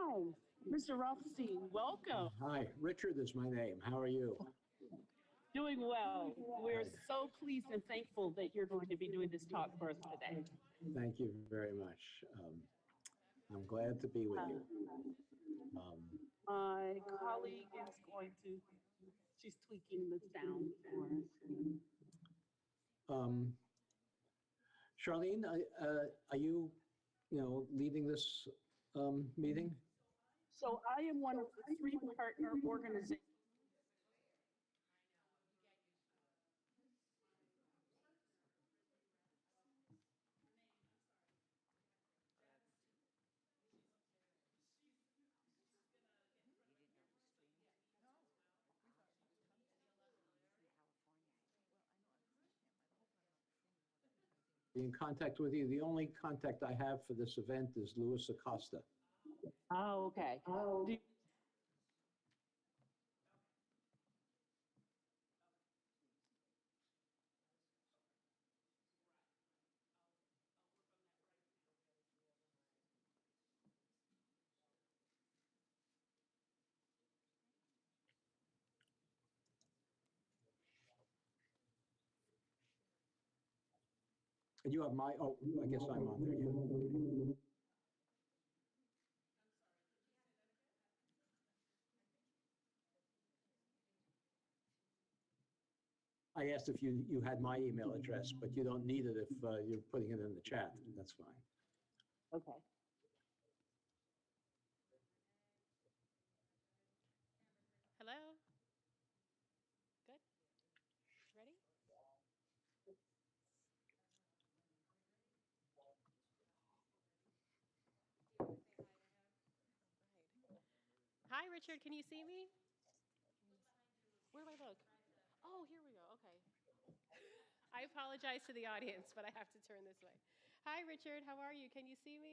Hi, Mr. Rothstein, welcome. Hi, Richard is my name. How are you? Doing well. We're Good. so pleased and thankful that you're going to be doing this talk for us today. Thank you very much. I'm glad to be with you. My colleague is going to, she's tweaking the sound for us. Charlene, are you leading this meeting? So I am one of the 3 partner organizations. Be in contact with you. The only contact I have for this event is Louis Acosta. Oh, okay. And you have my, oh, I guess I'm on there. Yeah. I asked if you had my email address, but you don't need it if you're putting it in the chat. That's fine. Okay. Hello? Good? Ready? Hi, Richard. Can you see me? Where do I look? Oh, here we go. Okay. I apologize to the audience, but I have to turn this way. Hi, Richard. How are you? Can you see me?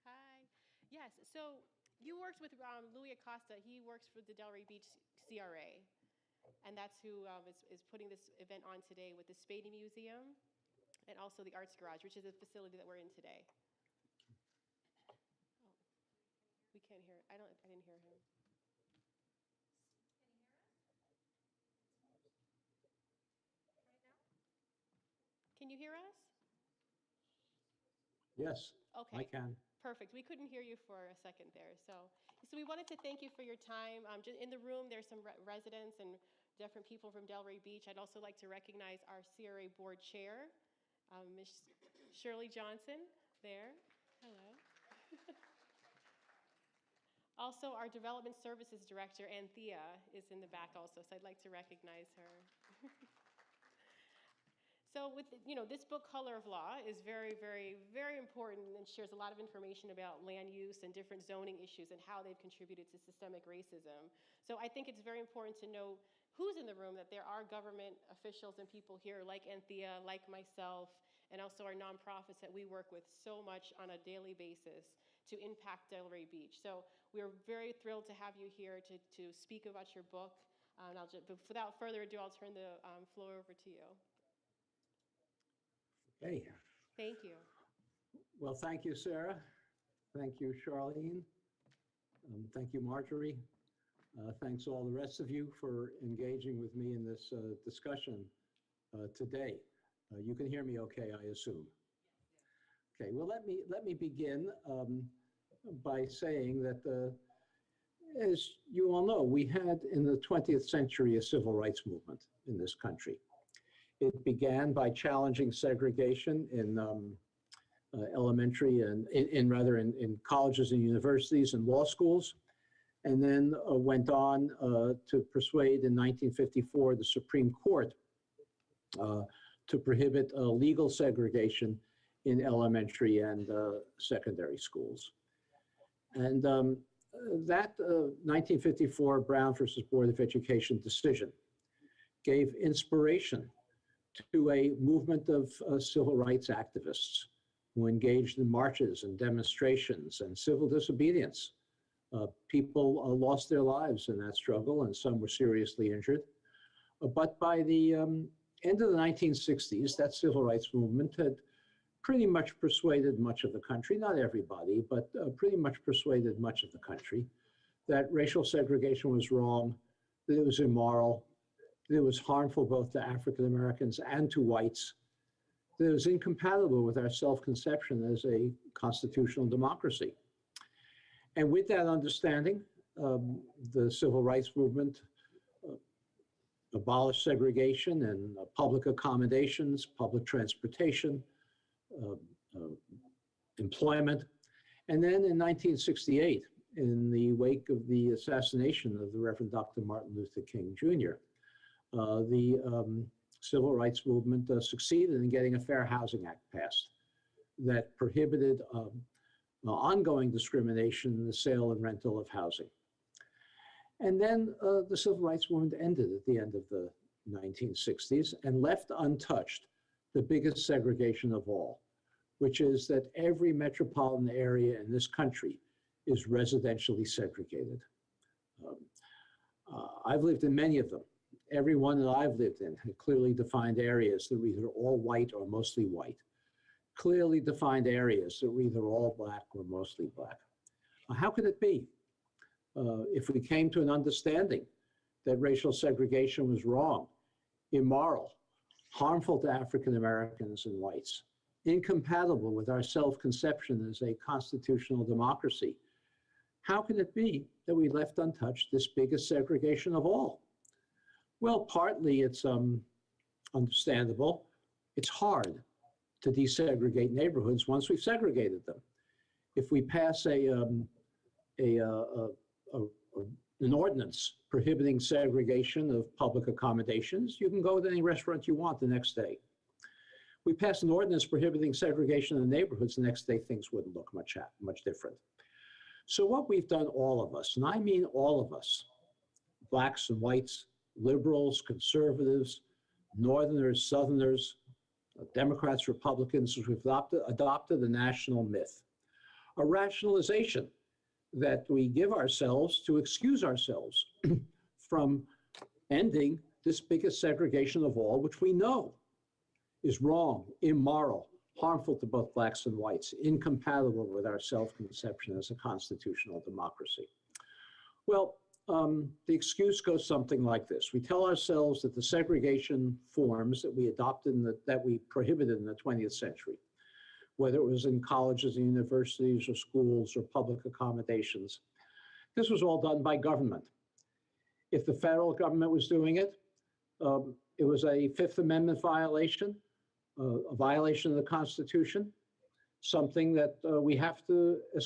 Hi. Yes. So you worked with Louis Acosta. He works for the Delray Beach CRA. And that's who is putting this event on today with the Spady Museum and also the Arts Garage, which is the facility that we're in today. Oh, we can't hear. I didn't hear him. Can you hear us? Right now? Can you hear us? Yes, Okay. I can. Perfect. We couldn't hear you for a second there. So we wanted to thank you for your time. Just in the room, there's some residents and different people from Delray Beach. I'd also like to recognize our CRA board chair, Ms. Shirley Johnson, there. Hello. Also, our development services director, Anthea, is in the back also, so I'd like to recognize her. So with, this book, Color of Law, is very, very, very important and shares a lot of information about land use and different zoning issues and how they've contributed to systemic racism. So I think it's very important to know who's in the room, that there are government officials and people here like Anthea, like myself, and also our nonprofits that we work with so much on a daily basis to impact Delray Beach. So we're very thrilled to have you here to speak about your book. But without further ado, I'll turn the floor over to you. Hey. Thank you. Well, thank you, Sarah. Thank you, Charlene. Thank you, Marjorie. Thanks all the rest of you for engaging with me in this discussion today. You can hear me okay, I assume. Okay, well, let me begin by saying that as you all know, we had in the 20th century a civil rights movement in this country. It began by challenging segregation in elementary and in colleges and universities and law schools, and then went on to persuade in 1954 the Supreme Court to prohibit legal segregation in elementary and secondary schools. And that 1954 Brown versus Board of Education decision gave inspiration to a movement of civil rights activists who engaged in marches and demonstrations and civil disobedience. People lost their lives in that struggle, and some were seriously injured. But by the end of the 1960s, that civil rights movement had pretty much persuaded much of the country, not everybody, but pretty much persuaded much of the country that racial segregation was wrong, that it was immoral, that it was harmful both to African Americans and to whites, that it was incompatible with our self-conception as a constitutional democracy. And with that understanding, the civil rights movement abolished segregation and public accommodations, public transportation, employment. And then in 1968, in the wake of the assassination of the Reverend Dr. Martin Luther King Jr., the civil rights movement succeeded in getting a Fair Housing Act passed that prohibited ongoing discrimination in the sale and rental of housing. And then the civil rights movement ended at the end of the 1960s and left untouched the biggest segregation of all, which is that every metropolitan area in this country is residentially segregated. I've lived in many of them. Every one that I've lived in had clearly defined areas that were either all white or mostly white. Clearly defined areas that were either all black or mostly black. How could it be? If we came to an understanding that racial segregation was wrong, immoral, harmful to African Americans and whites, incompatible with our self-conception as a constitutional democracy, how can it be that we left untouched this biggest segregation of all? Well, partly it's understandable. It's hard to desegregate neighborhoods once we've segregated them. If we pass an ordinance prohibiting segregation of public accommodations, you can go to any restaurant you want the next day. We pass an ordinance prohibiting segregation in the neighborhoods, the next day things wouldn't look much different. So what we've done, all of us, and I mean all of us, blacks and whites, liberals, conservatives, northerners, southerners, Democrats, Republicans, we've adopted a national myth, a rationalization that we give ourselves to excuse ourselves from ending this biggest segregation of all, which we know is wrong, immoral, harmful to both blacks and whites, incompatible with our self-conception as a constitutional democracy. Well, the excuse goes something like this. We tell ourselves that the segregation forms that we adopted and that we prohibited in the 20th century, whether it was in colleges and universities or schools or public accommodations, this was all done by government. If the federal government was doing it, it was a Fifth Amendment violation, a violation of the Constitution, something that we have to, as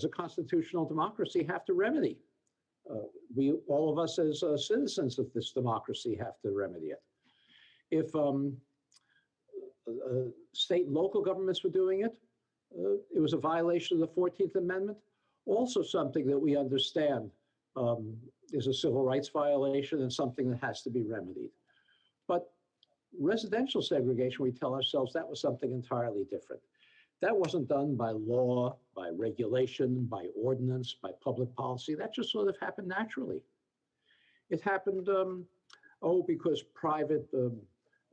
a constitutional democracy, have to remedy. All of us as citizens of this democracy have to remedy it. If state and local governments were doing it, it was a violation of the 14th Amendment, also something that we understand is a civil rights violation and something that has to be remedied. But residential segregation, we tell ourselves that was something entirely different. That wasn't done by law, by regulation, by ordinance, by public policy. That just sort of happened naturally. It happened, because private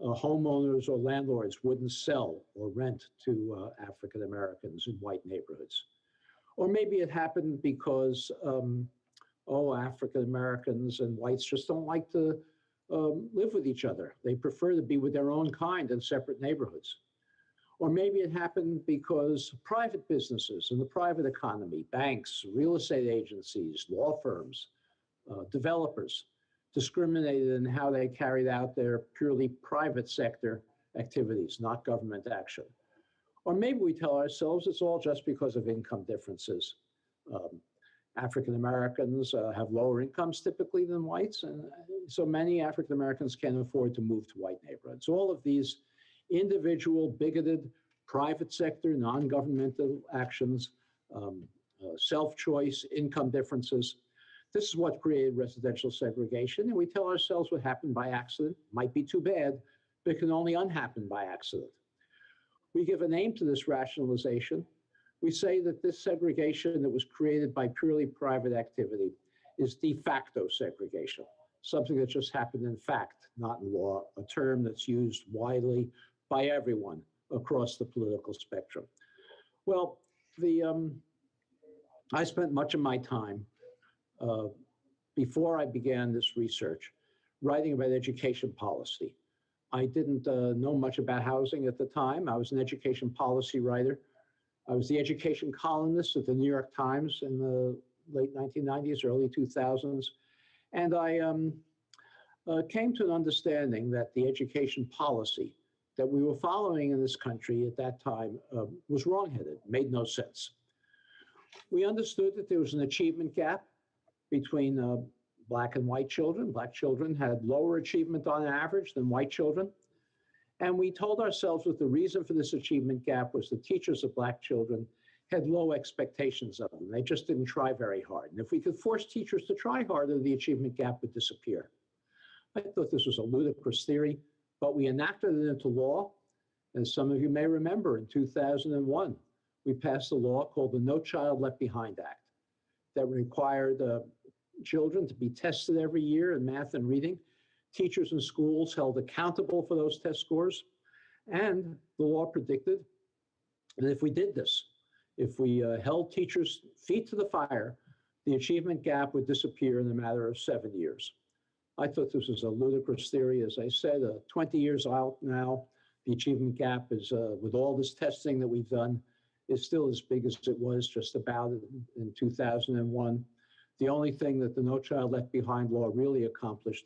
homeowners or landlords wouldn't sell or rent to African Americans in white neighborhoods. Or maybe it happened because, African Americans and whites just don't like to live with each other. They prefer to be with their own kind in separate neighborhoods. Or maybe it happened because private businesses in the private economy, banks, real estate agencies, law firms, developers, discriminated in how they carried out their purely private sector activities, not government action. Or maybe we tell ourselves it's all just because of income differences. African Americans have lower incomes typically than whites, and so many African Americans can't afford to move to white neighborhoods. All of these individual, bigoted, private sector, non-governmental actions, self-choice, income differences. This is what created residential segregation, and we tell ourselves what happened by accident might be too bad, but it can only unhappen by accident. We give a name to this rationalization. We say that this segregation that was created by purely private activity is de facto segregation, something that just happened in fact, not in law, a term that's used widely by everyone across the political spectrum. Well, I spent much of my time before I began this research writing about education policy. I didn't know much about housing at the time. I was an education policy writer. I was the education columnist at the New York Times in the late 1990s, early 2000s. And I came to an understanding that the education policy that we were following in this country at that time was wrongheaded, made no sense. We understood that there was an achievement gap between Black and white children. Black children had lower achievement on average than white children. And we told ourselves that the reason for this achievement gap was the teachers of Black children had low expectations of them. They just didn't try very hard. And if we could force teachers to try harder, the achievement gap would disappear. I thought this was a ludicrous theory, but we enacted it into law. As some of you may remember, in 2001, we passed a law called the No Child Left Behind Act that required children to be tested every year in math and reading. Teachers in schools held accountable for those test scores. And the law predicted that if we did this, if we held teachers' feet to the fire, the achievement gap would disappear in a matter of 7 years. I thought this was a ludicrous theory. As I said, 20 years out now, the achievement gap is, with all this testing that we've done, is still as big as it was just about in 2001. The only thing that the No Child Left Behind law really accomplished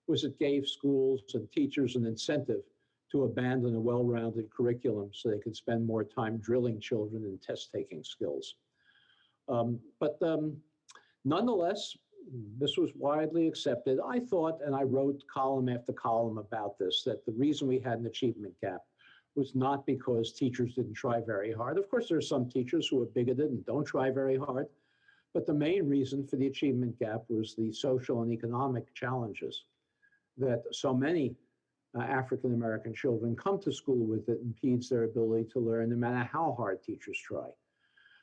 was it gave schools and teachers an incentive to abandon a well-rounded curriculum so they could spend more time drilling children in test-taking skills. Nonetheless, this was widely accepted. I thought, and I wrote column after column about this, that the reason we had an achievement gap was not because teachers didn't try very hard. Of course, there are some teachers who are bigoted and don't try very hard, but the main reason for the achievement gap was the social and economic challenges that so many African-American children come to school with that impedes their ability to learn no matter how hard teachers try.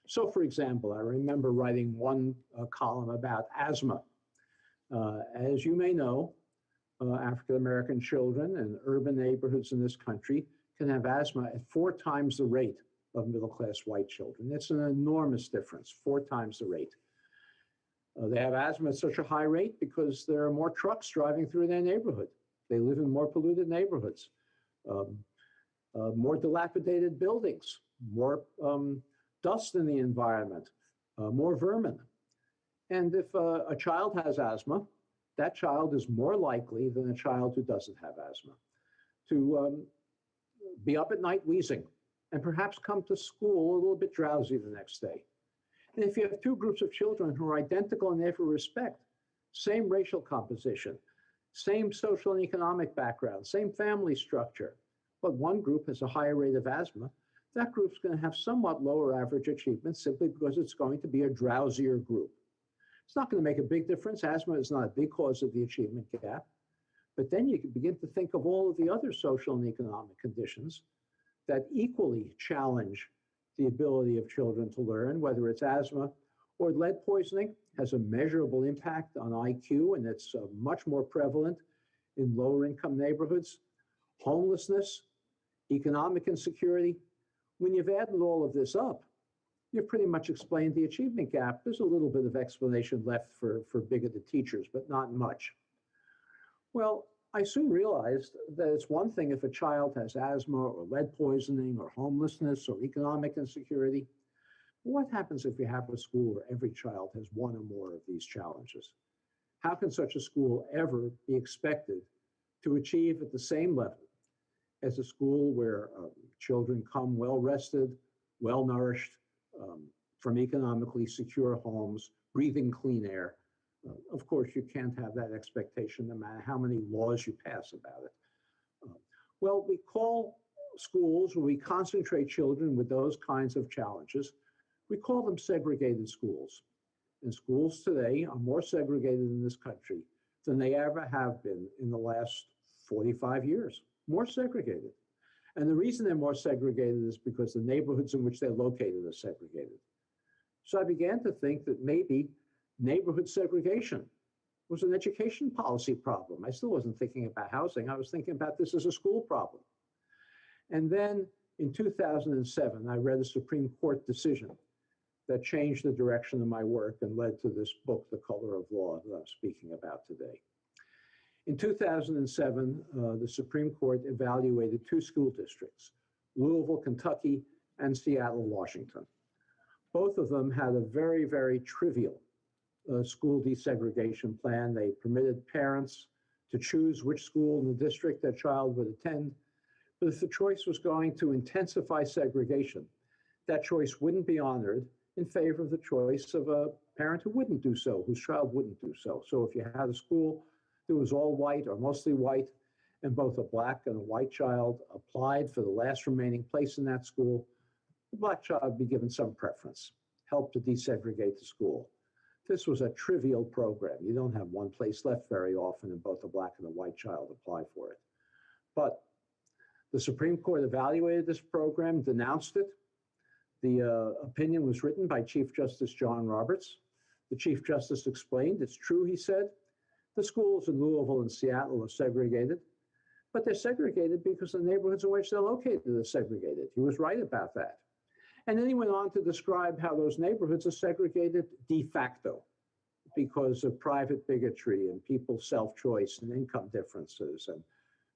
So for example, I remember writing one column about asthma. As you may know, African-American children in urban neighborhoods in this country can have asthma at 4 times the rate of middle-class white children. It's an enormous difference, 4 times the rate. They have asthma at such a high rate because there are more trucks driving through their neighborhood. They live in more polluted neighborhoods, more dilapidated buildings, more dust in the environment, more vermin. And if a child has asthma, that child is more likely than a child who doesn't have asthma to be up at night wheezing and perhaps come to school a little bit drowsy the next day. And if you have 2 groups of children who are identical in every respect, same racial composition, same social and economic background, same family structure, but one group has a higher rate of asthma, that group's going to have somewhat lower average achievement simply because it's going to be a drowsier group. It's not going to make a big difference. Asthma is not a big cause of the achievement gap. But then you can begin to think of all of the other social and economic conditions that equally challenge the ability of children to learn, whether it's asthma or lead poisoning has a measurable impact on IQ, and it's much more prevalent in lower income neighborhoods. Homelessness, economic insecurity. When you've added all of this up, you've pretty much explained the achievement gap. There's a little bit of explanation left for bigoted teachers, but not much. Well, I soon realized that it's one thing if a child has asthma or lead poisoning or homelessness or economic insecurity. What happens if you have a school where every child has one or more of these challenges? How can such a school ever be expected to achieve at the same level as a school where children come well-rested, well-nourished, from economically secure homes, breathing clean air? Of course, you can't have that expectation no matter how many laws you pass about it. Well, we call schools where we concentrate children with those kinds of challenges, we call them segregated schools. And schools today are more segregated in this country than they ever have been in the last 45 years, more segregated. And the reason they're more segregated is because the neighborhoods in which they're located are segregated. So I began to think that maybe neighborhood segregation was an education policy problem. I still wasn't thinking about housing. I was thinking about this as a school problem. And then In 2007, I read a Supreme Court decision that changed the direction of my work and led to this book, The Color of Law, that I'm speaking about today. In 2007, the Supreme Court evaluated two school districts, Louisville, Kentucky, and Seattle, Washington. Both of them had a very, very trivial school desegregation plan. They permitted parents to choose which school in the district their child would attend. But if the choice was going to intensify segregation, that choice wouldn't be honored in favor of the choice of a parent who wouldn't do so, whose child wouldn't do so. So if you had a school that was all white or mostly white, and both a black and a white child applied for the last remaining place in that school, the black child would be given some preference, help to desegregate the school. This was a trivial program. You don't have one place left very often, and both a black and a white child apply for it. But the Supreme Court evaluated this program, denounced it. The opinion was written by Chief Justice John Roberts. The Chief Justice explained, it's true, he said, the schools in Louisville and Seattle are segregated, but they're segregated because the neighborhoods in which they're located are segregated. He was right about that. And then he went on to describe how those neighborhoods are segregated de facto because of private bigotry and people's self-choice and income differences and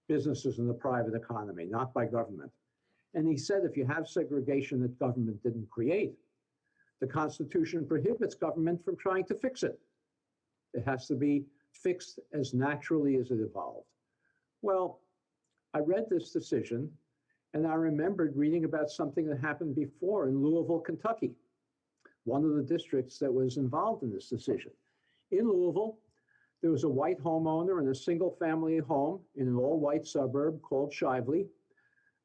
businesses in the private economy, not by government. And he said if you have segregation that government didn't create, the Constitution prohibits government from trying to fix it. It has to be fixed as naturally as it evolved. Well, I read this decision and I remembered reading about something that happened before in Louisville, Kentucky, one of the districts that was involved in this decision. In Louisville, there was a white homeowner in a single family home in an all-white suburb called Shively.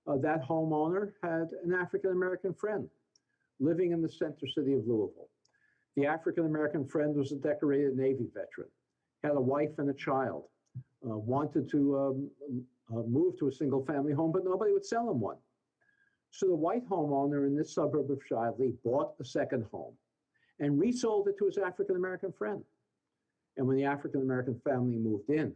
That homeowner had an African-American friend living in the center city of Louisville. The African-American friend was a decorated Navy veteran, had a wife and a child, wanted to move to a single family home, but nobody would sell him one. So the white homeowner in this suburb of Shively bought a second home and resold it to his African-American friend. And when the African-American family moved in,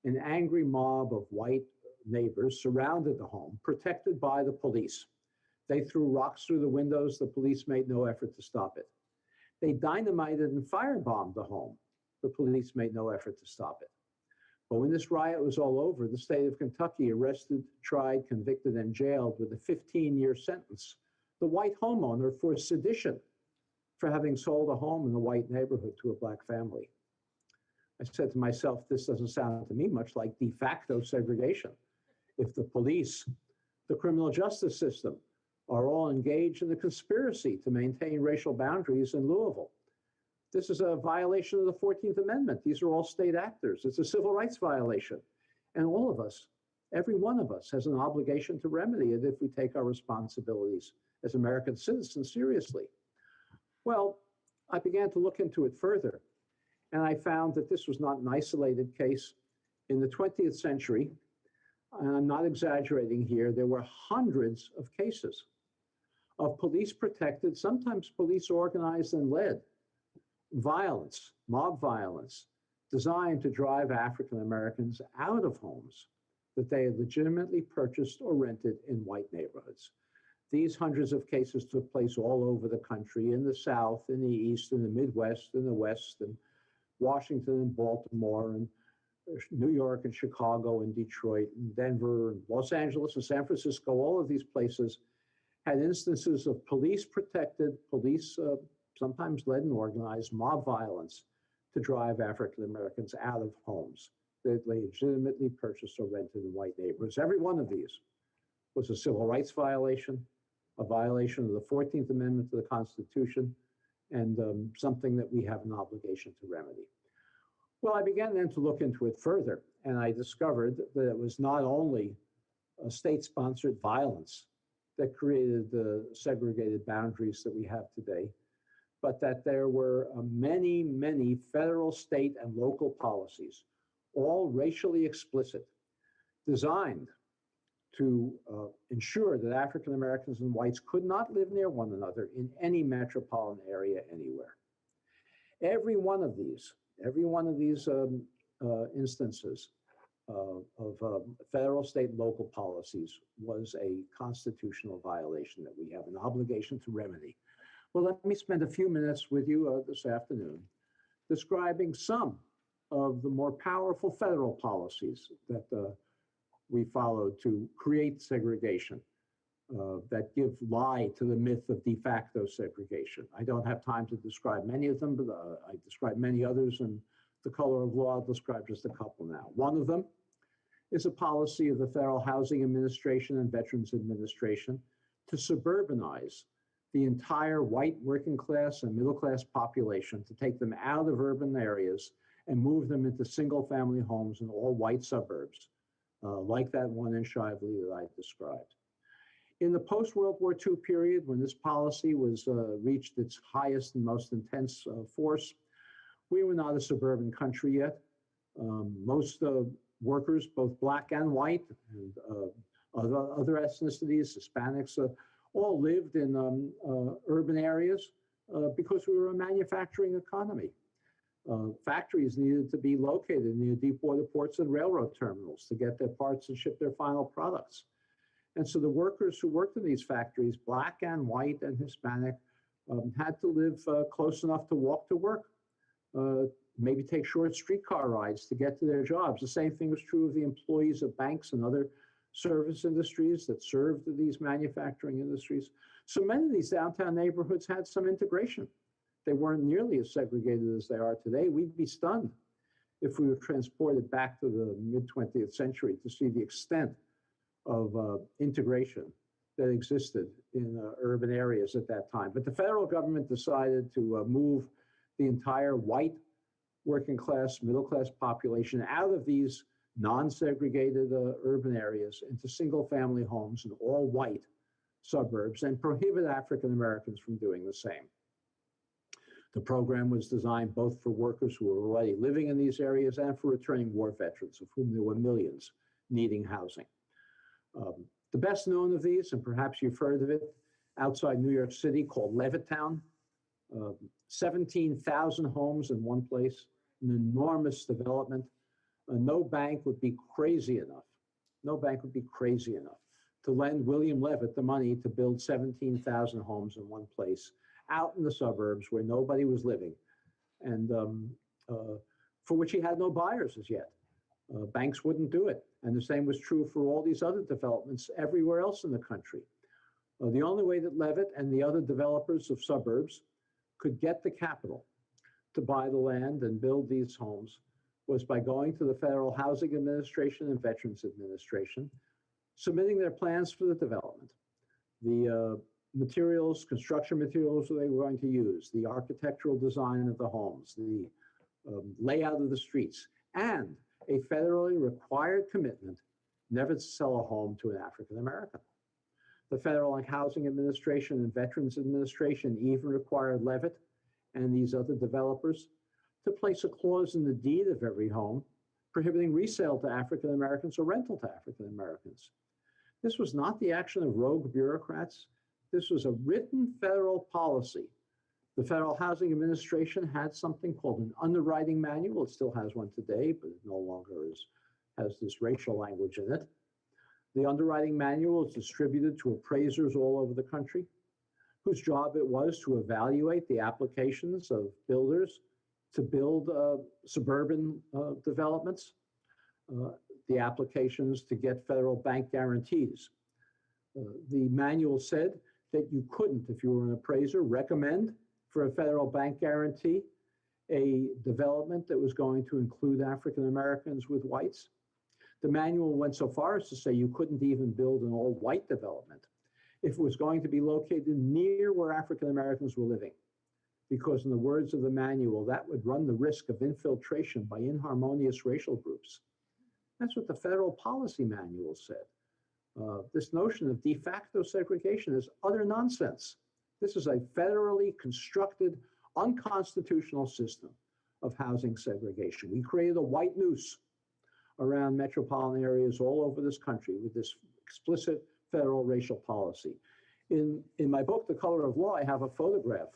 an angry mob of white neighbors surrounded the home, protected by the police. They threw rocks through the windows. The police made no effort to stop it. They dynamited and firebombed the home. The police made no effort to stop it. But when this riot was all over, the state of Kentucky arrested, tried, convicted, and jailed with a 15-year sentence the white homeowner for sedition, for having sold a home in a white neighborhood to a black family. I said to myself, this doesn't sound to me much like de facto segregation. If the police, the criminal justice system, are all engaged in a conspiracy to maintain racial boundaries in Louisville, this is a violation of the 14th Amendment. These are all state actors. It's a civil rights violation. And all of us, every one of us, has an obligation to remedy it if we take our responsibilities as American citizens seriously. Well, I began to look into it further, and I found that this was not an isolated case. In the 20th century, and I'm not exaggerating here, there were hundreds of cases of police protected, sometimes police organized and led, violence, mob violence, designed to drive African Americans out of homes that they had legitimately purchased or rented in white neighborhoods. These hundreds of cases took place all over the country, in the South, in the East, in the Midwest, in the West, and Washington and Baltimore, and New York and Chicago and Detroit and Denver and Los Angeles and San Francisco. All of these places had instances of police protected, police sometimes led and organized mob violence to drive African Americans out of homes that they legitimately purchased or rented in white neighborhoods. Every one of these was a civil rights violation, a violation of the 14th Amendment to the Constitution, and something that we have an obligation to remedy. Well, I began then to look into it further, and I discovered that it was not only a state-sponsored violence that created the segregated boundaries that we have today, but that there were many, many federal, state, and local policies, all racially explicit, designed to ensure that African Americans and whites could not live near one another in any metropolitan area anywhere. Every one of these instances federal, state, and local policies was a constitutional violation that we have an obligation to remedy. Well, let me spend a few minutes with you this afternoon describing some of the more powerful federal policies that we followed to create segregation, that give lie to the myth of de facto segregation. I don't have time to describe many of them, but I describe many others, and The Color of Law, I'll describe just a couple now. One of them is a policy of the Federal Housing Administration and Veterans Administration to suburbanize the entire white working class and middle class population, to take them out of urban areas and move them into single family homes in all white suburbs, like that one in Shively that I described. In the post-World War II period, when this policy was reached its highest and most intense force, we were not a suburban country yet. Most workers, both black and white, and other ethnicities, Hispanics, all lived in urban areas because we were a manufacturing economy. Factories needed to be located near deep water ports and railroad terminals to get their parts and ship their final products. And so the workers who worked in these factories, black and white and Hispanic, had to live close enough to walk to work, maybe take short streetcar rides to get to their jobs. The same thing was true of the employees of banks and other service industries that served these manufacturing industries. So many of these downtown neighborhoods had some integration. They weren't nearly as segregated as they are today. We'd be stunned if we were transported back to the mid-20th century to see the extent of integration that existed in urban areas at that time. But the federal government decided to move the entire white working class, middle class population out of these non-segregated urban areas into single family homes in all white suburbs and prohibit African Americans from doing the same. The program was designed both for workers who were already living in these areas and for returning war veterans, of whom there were millions needing housing. The best known of these, and perhaps you've heard of it, outside New York City, called Levittown, 17,000 homes in one place, an enormous development. No bank would be crazy enough to lend William Levitt the money to build 17,000 homes in one place out in the suburbs where nobody was living, and for which he had no buyers as yet. Banks wouldn't do it. And the same was true for all these other developments everywhere else in the country. The only way that Levitt and the other developers of suburbs could get the capital to buy the land and build these homes was by going to the Federal Housing Administration and Veterans Administration, submitting their plans for the development, the materials, construction materials that they were going to use, the architectural design of the homes, the layout of the streets, and a federally required commitment never to sell a home to an African American. The Federal Housing Administration and Veterans Administration even required Levitt and these other developers to place a clause in the deed of every home prohibiting resale to African Americans or rental to African Americans. This was not the action of rogue bureaucrats. This was a written federal policy. The Federal Housing Administration had something called an Underwriting Manual. It still has one today, but it no longer has this racial language in it. The Underwriting Manual is distributed to appraisers all over the country, whose job it was to evaluate the applications of builders to build suburban developments, the applications to get federal bank guarantees. The manual said that you couldn't, if you were an appraiser, recommend for a federal bank guarantee a development that was going to include African Americans with whites. The manual went so far as to say you couldn't even build an all-white development if it was going to be located near where African Americans were living, because in the words of the manual, that would run the risk of infiltration by inharmonious racial groups. That's what the federal policy manual said. This notion of de facto segregation is utter nonsense. This is a federally constructed, unconstitutional system of housing segregation. We created a white noose around metropolitan areas all over this country with this explicit federal racial policy. In my book, The Color of Law, I have a photograph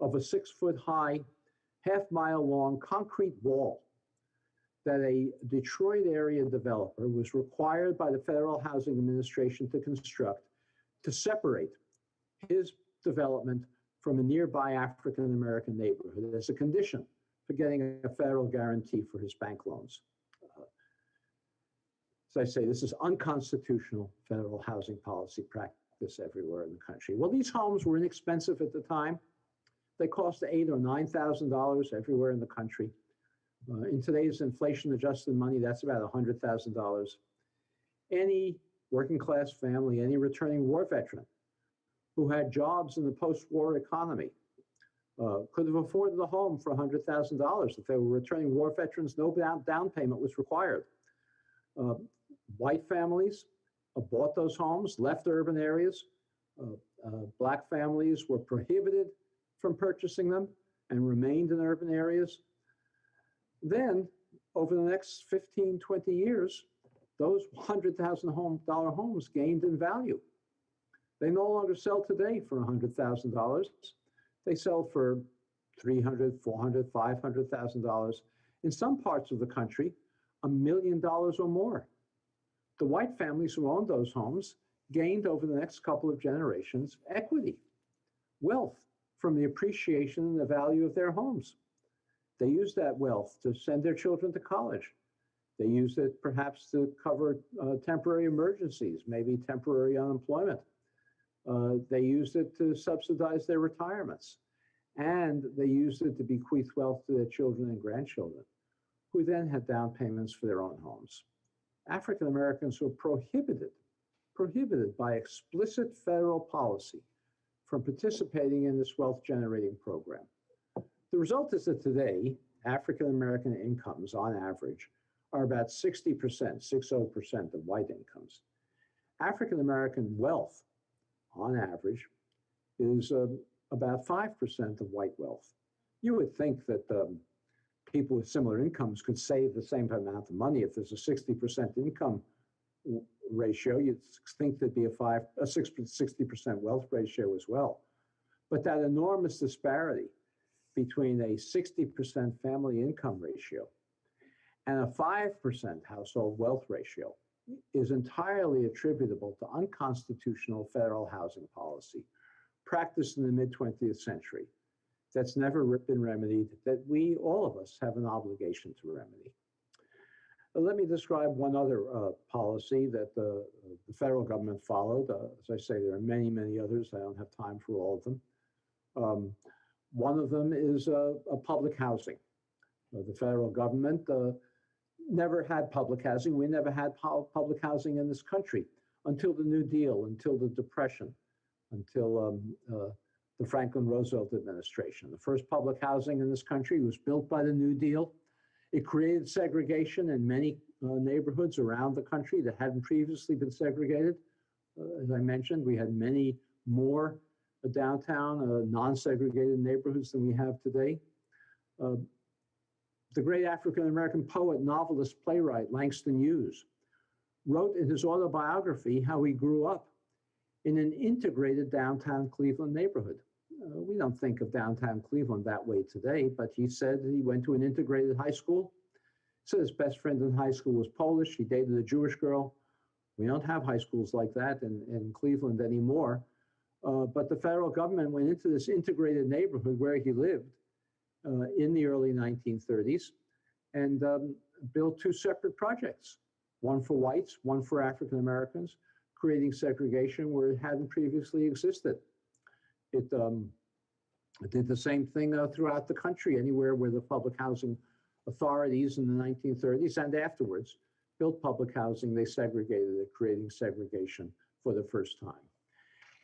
of a 6-foot high, half-mile long concrete wall that a Detroit area developer was required by the Federal Housing Administration to construct to separate his development from a nearby African-American neighborhood as a condition for getting a federal guarantee for his bank loans. As I say, this is unconstitutional federal housing policy practice everywhere in the country. Well, these homes were inexpensive at the time. They cost $8,000 or $9,000 everywhere in the country. In today's inflation-adjusted money, that's about $100,000. Any working class family, any returning war veteran who had jobs in the post-war economy could have afforded a home for $100,000. If they were returning war veterans, no down payment was required. White families bought those homes, left urban areas. Black families were prohibited from purchasing them and remained in urban areas. Then, over the next 15, 20 years, those $100,000 homes gained in value. They no longer sell today for $100,000. They sell for $300,000, $400,000, $500,000. In some parts of the country, $1 million or more. The white families who owned those homes gained over the next couple of generations equity, wealth from the appreciation and the value of their homes. They used that wealth to send their children to college. They used it perhaps to cover temporary emergencies, maybe temporary unemployment. They used it to subsidize their retirements. And they used it to bequeath wealth to their children and grandchildren, who then had down payments for their own homes. African Americans were prohibited by explicit federal policy from participating in this wealth generating program. The result is that today, African American incomes on average are about 60%, 60% of white incomes. African American wealth on average is about 5% of white wealth. You would think that people with similar incomes could save the same amount of money. If there's a 60% income ratio, you'd think there'd be a 60% wealth ratio as well. But that enormous disparity between a 60% family income ratio and a 5% household wealth ratio is entirely attributable to unconstitutional federal housing policy practiced in the mid-20th century that's never been remedied, that we, all of us, have an obligation to remedy. Let me describe one other policy that the federal government followed. As I say, there are many, many others. I don't have time for all of them. One of them is public housing. The federal government never had public housing. We never had public housing in this country until the New Deal, until the Depression, until the Franklin Roosevelt administration. The first public housing in this country was built by the New Deal. It created segregation in many neighborhoods around the country that hadn't previously been segregated. As I mentioned, we had many more downtown non-segregated neighborhoods than we have today. The great African-American poet, novelist, playwright, Langston Hughes, wrote in his autobiography how he grew up in an integrated downtown Cleveland neighborhood. We don't think of downtown Cleveland that way today, but he said that he went to an integrated high school. He said his best friend in high school was Polish. He dated a Jewish girl. We don't have high schools like that in Cleveland anymore. But the federal government went into this integrated neighborhood where he lived in the early 1930s and built two separate projects, one for whites, one for African Americans, creating segregation where it hadn't previously existed. It did the same thing throughout the country, anywhere where the public housing authorities in the 1930s and afterwards built public housing, they segregated it, creating segregation for the first time.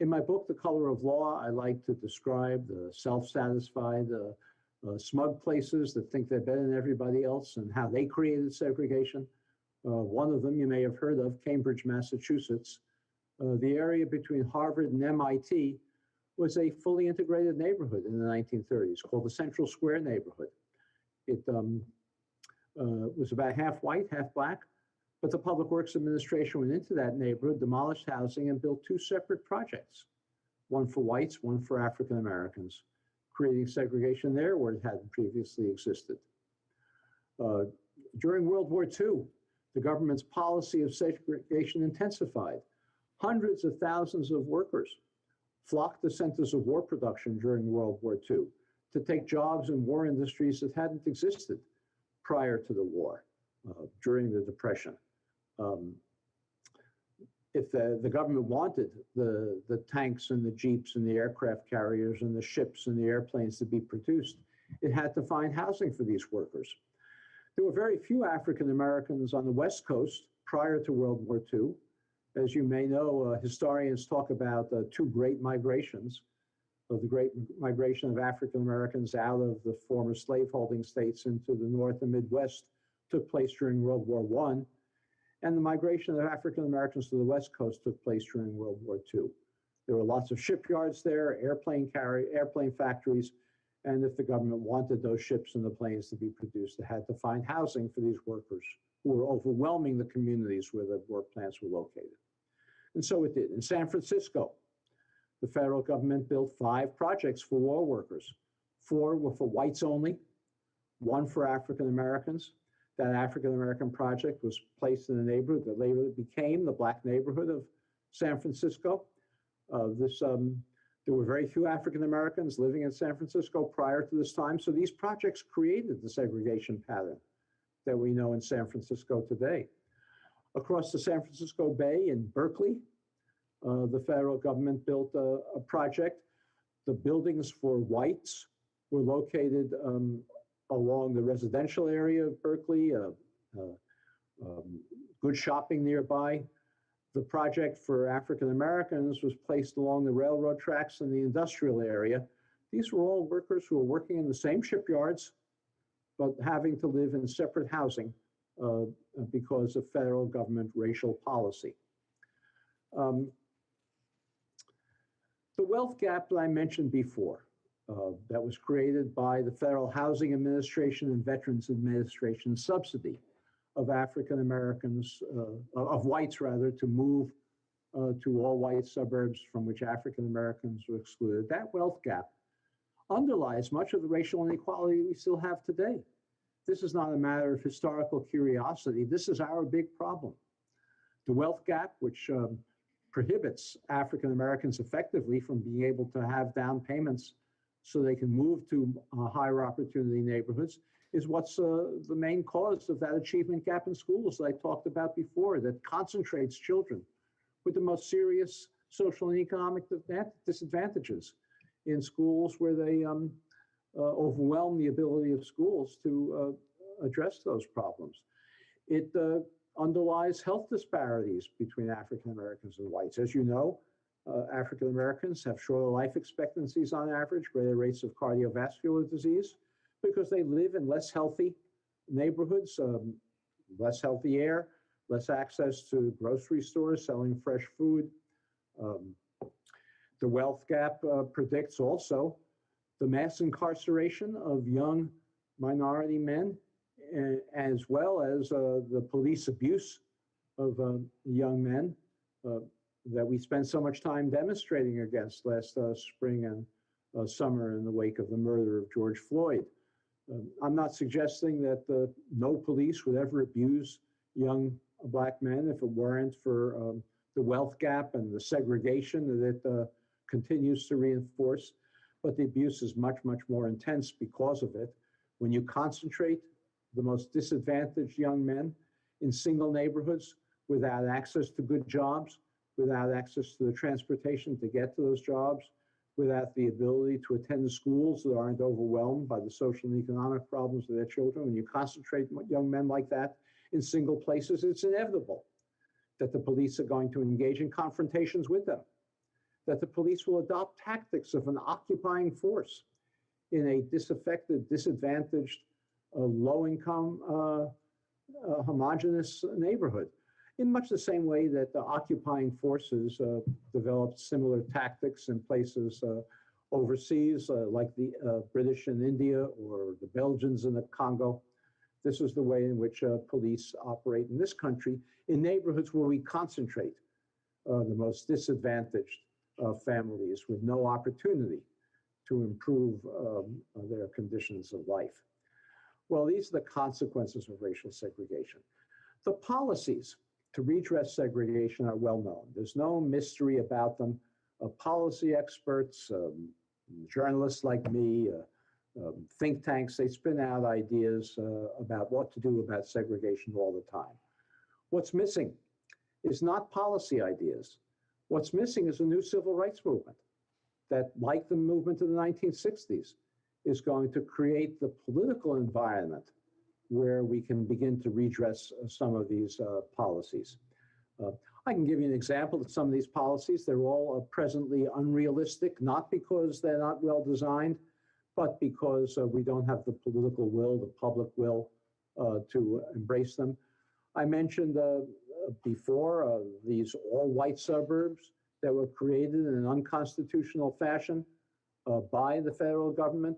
In my book, The Color of Law, I like to describe the self-satisfied, smug places that think they're better than everybody else and how they created segregation. One of them you may have heard of, Cambridge, Massachusetts. The area between Harvard and MIT was a fully integrated neighborhood in the 1930s called the Central Square neighborhood. It was about half white, half black, but the Public Works Administration went into that neighborhood, demolished housing, and built two separate projects, one for whites, one for African Americans, creating segregation there where it hadn't previously existed. During World War II, the government's policy of segregation intensified. Hundreds of thousands of workers flocked to centers of war production during World War II to take jobs in war industries that hadn't existed prior to the war, during the Depression. If the government wanted the tanks and the jeeps and the aircraft carriers and the ships and the airplanes to be produced, it had to find housing for these workers. There were very few African Americans on the West Coast prior to World War II. As you may know, historians talk about two great migrations. The Great Migration of African Americans out of the former slaveholding states into the North and Midwest took place during World War I. And the migration of African Americans to the West Coast took place during World War II. There were lots of shipyards there, airplane factories, and if the government wanted those ships and the planes to be produced, it had to find housing for these workers who were overwhelming the communities where the work plants were located. And so it did. In San Francisco, the federal government built 5 projects for war workers. 4 were for whites only, 1 for African Americans. That African American project was placed in a neighborhood that later became the Black neighborhood of San Francisco. There were very few African Americans living in San Francisco prior to this time, so these projects created the segregation pattern that we know in San Francisco today. Across the San Francisco Bay in Berkeley, the federal government built a project. The buildings for whites were located along the residential area of Berkeley, good shopping nearby. The project for African Americans was placed along the railroad tracks in the industrial area. These were all workers who were working in the same shipyards, but having to live in separate housing because of federal government racial policy. The wealth gap that I mentioned before, that was created by the Federal Housing Administration and Veterans Administration subsidy of African Americans, of whites rather, to move to all white suburbs from which African Americans were excluded. That wealth gap underlies much of the racial inequality we still have today. This is not a matter of historical curiosity. This is our big problem. The wealth gap, which prohibits African Americans effectively from being able to have down payments so they can move to higher opportunity neighborhoods, is what's the main cause of that achievement gap in schools that I talked about before, that concentrates children with the most serious social and economic disadvantages in schools where they overwhelm the ability of schools to address those problems. It underlies health disparities between African Americans and whites. As you know, African Americans have shorter life expectancies on average, greater rates of cardiovascular disease, because they live in less healthy neighborhoods, less healthy air, less access to grocery stores selling fresh food. The wealth gap predicts also the mass incarceration of young minority men, as well as the police abuse of young men that we spent so much time demonstrating against last spring and summer in the wake of the murder of George Floyd. I'm not suggesting that no police would ever abuse young Black men if it weren't for the wealth gap and the segregation that it continues to reinforce, but the abuse is much, much more intense because of it. When you concentrate the most disadvantaged young men in single neighborhoods without access to good jobs, without access to the transportation to get to those jobs, without the ability to attend the schools that aren't overwhelmed by the social and economic problems of their children, when you concentrate young men like that in single places, it's inevitable that the police are going to engage in confrontations with them, that the police will adopt tactics of an occupying force in a disaffected, disadvantaged, low-income, homogeneous neighborhood, in much the same way that the occupying forces developed similar tactics in places overseas, like the British in India or the Belgians in the Congo. This is the way in which police operate in this country, in neighborhoods where we concentrate the most disadvantaged families with no opportunity to improve their conditions of life. Well, these are the consequences of racial segregation. The policies to redress segregation are well known. There's no mystery about them. Policy experts, journalists like me, think tanks, they spin out ideas about what to do about segregation all the time. What's missing is not policy ideas. What's missing is a new civil rights movement that, like the movement of the 1960s, is going to create the political environment where we can begin to redress some of these policies. I can give you an example of some of these policies. They're all presently unrealistic, not because they're not well designed, but because we don't have the political will, the public will to embrace them. I mentioned before these all-white suburbs that were created in an unconstitutional fashion by the federal government,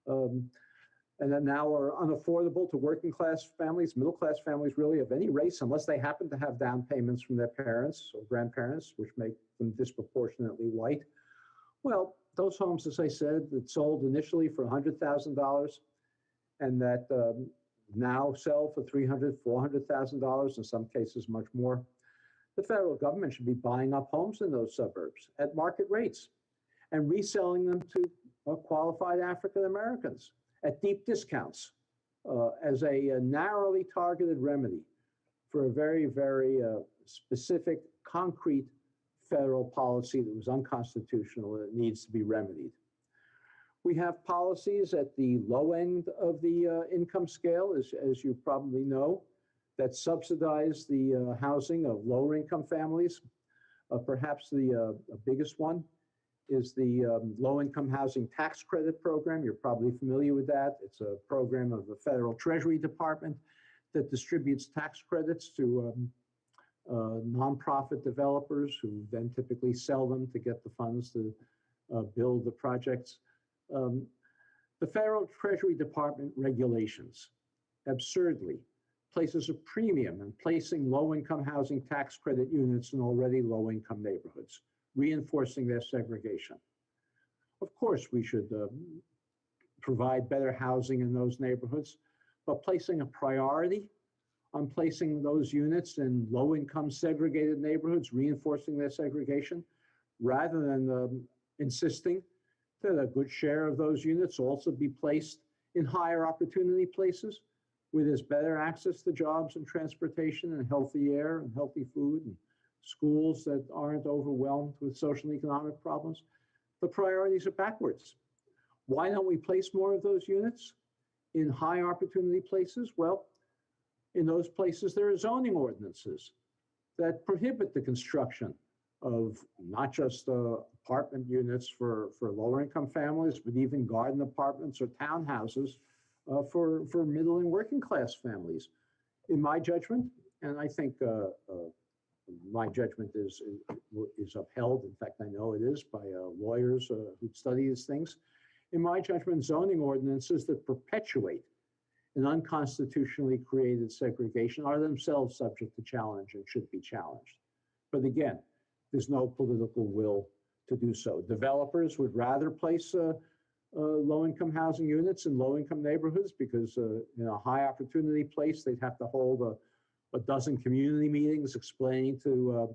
and that now are unaffordable to working class families, middle class families really of any race, unless they happen to have down payments from their parents or grandparents, which make them disproportionately white. Well, those homes, as I said, that sold initially for $100,000 and that now sell for $300,000, $400,000, in some cases much more. The federal government should be buying up homes in those suburbs at market rates and reselling them to qualified African Americans at deep discounts as a narrowly targeted remedy for a very, very specific, concrete federal policy that was unconstitutional and it needs to be remedied. We have policies at the low end of the income scale, as you probably know, that subsidize the housing of lower income families. Perhaps the biggest one is the low-income housing tax credit program. You're probably familiar with that. It's a program of the Federal Treasury Department that distributes tax credits to nonprofit developers who then typically sell them to get the funds to build the projects. The Federal Treasury Department regulations absurdly places a premium in placing low-income housing tax credit units in already low-income neighborhoods, reinforcing their segregation. Of course, we should provide better housing in those neighborhoods, but placing a priority on placing those units in low-income segregated neighborhoods, reinforcing their segregation, rather than insisting that a good share of those units also be placed in higher opportunity places where there's better access to jobs and transportation and healthy air and healthy food and schools that aren't overwhelmed with social and economic problems. The priorities are backwards. Why don't we place more of those units in high opportunity places? Well, in those places, there are zoning ordinances that prohibit the construction of not just apartment units for lower income families, but even garden apartments or townhouses for middle and working class families. In my judgment, and I think my judgment is upheld. In fact, I know it is by lawyers who study these things. In my judgment, zoning ordinances that perpetuate an unconstitutionally created segregation are themselves subject to challenge and should be challenged. But again, there's no political will to do so. Developers would rather place low-income housing units in low-income neighborhoods because in a high opportunity place, they'd have to hold a dozen community meetings explaining to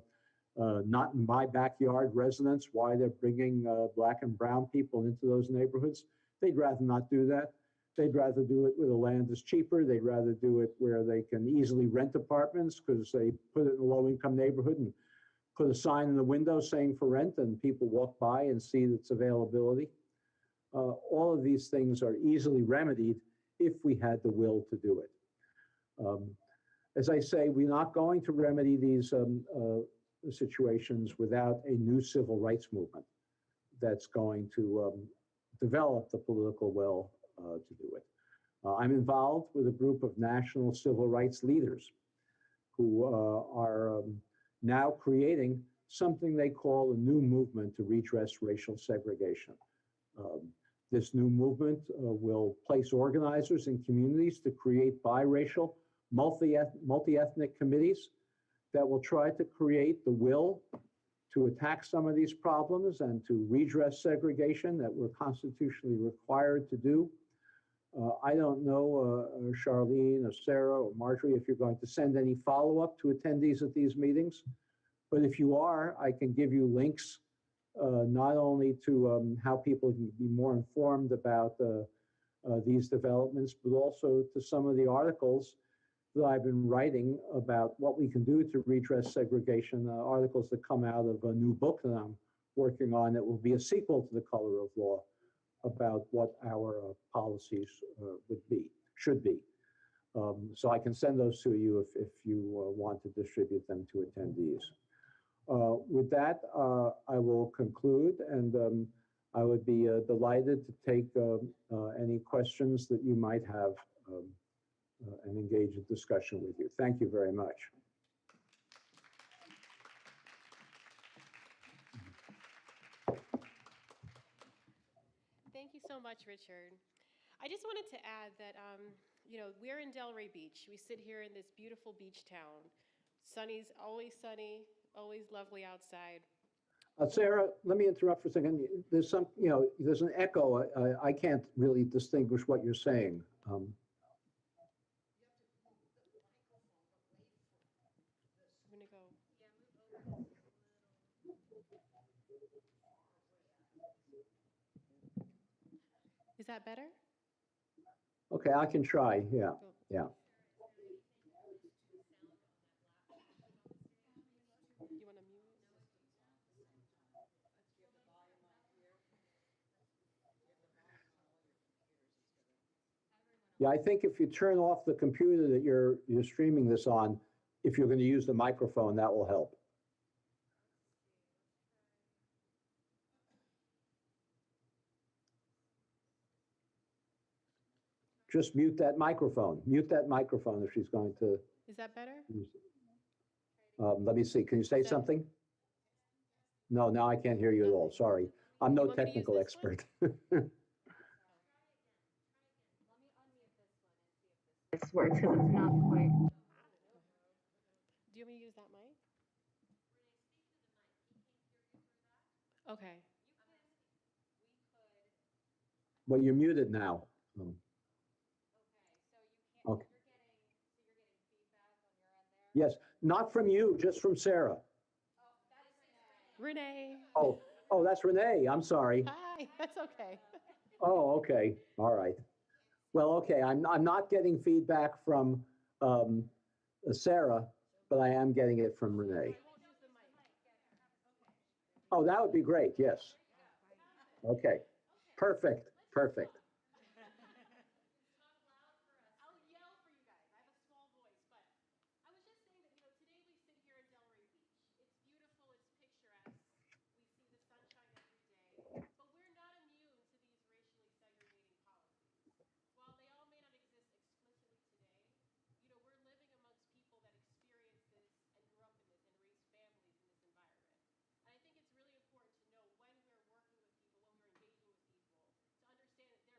not in my backyard residents why they're bringing Black and brown people into those neighborhoods. They'd rather not do that. They'd rather do it where the land is cheaper. They'd rather do it where they can easily rent apartments because they put it in a low-income neighborhood and put a sign in the window saying for rent and people walk by and see its availability. All of these things are easily remedied if we had the will to do it. As I say, we're not going to remedy these situations without a new civil rights movement that's going to develop the political will to do it. I'm involved with a group of national civil rights leaders who are now creating something they call a new movement to redress racial segregation. This new movement will place organizers in communities to create biracial, multi-ethnic committees that will try to create the will to attack some of these problems and to redress segregation that we're constitutionally required to do. I don't know, Charlene or Sarah or Marjorie, if you're going to send any follow-up to attendees at these meetings. But if you are, I can give you links, not only to how people can be more informed about these developments, but also to some of the articles that I've been writing about what we can do to redress segregation, articles that come out of a new book that I'm working on that will be a sequel to The Color of Law, about what our policies should be. So I can send those to you if you want to distribute them to attendees. With that, I will conclude, and I would be delighted to take any questions that you might have and engage in discussion with you. Thank you very much. Thank you so much, Richard. I just wanted to add that, we're in Delray Beach. We sit here in this beautiful beach town. Sunny's always sunny, always lovely outside. Sarah, let me interrupt for a second. There's there's an echo. I can't really distinguish what you're saying. I'm gonna go. Is that better? Okay, I can try. Yeah, yeah. You want to mute it? Yeah, I think if you turn off the computer that you're streaming this on, if you're going to use the microphone, that will help. Just mute that microphone. Mute that microphone if she's going to. Is that better? Let me see. Can you say something? No, now I can't hear you at all. Sorry. I'm no technical expert. This works because it's not quite. Do you want me to use that mic? Okay. Well, you're muted now. Okay. Yes, not from you, just from Sarah. Renee. Oh, that's Renee. I'm sorry. Hi, that's okay. Oh, okay. All right. Well, okay. I'm not getting feedback from Sarah, but I am getting it from Renee. Oh, that would be great. Yes. Okay. Perfect. Perfect. I'll yell for you guys. I have a small voice, but I was just saying that, today we sit here in Delray Beach. It's beautiful, it's picturesque. We see the sunshine every day, but we're not immune to these racially segregating policies. While they all may not exist explicitly today, we're living amongst people that experience this and grew up in this and raised families in this environment. And I think it's really important to know when we're working with people, when we're engaging with people, to understand that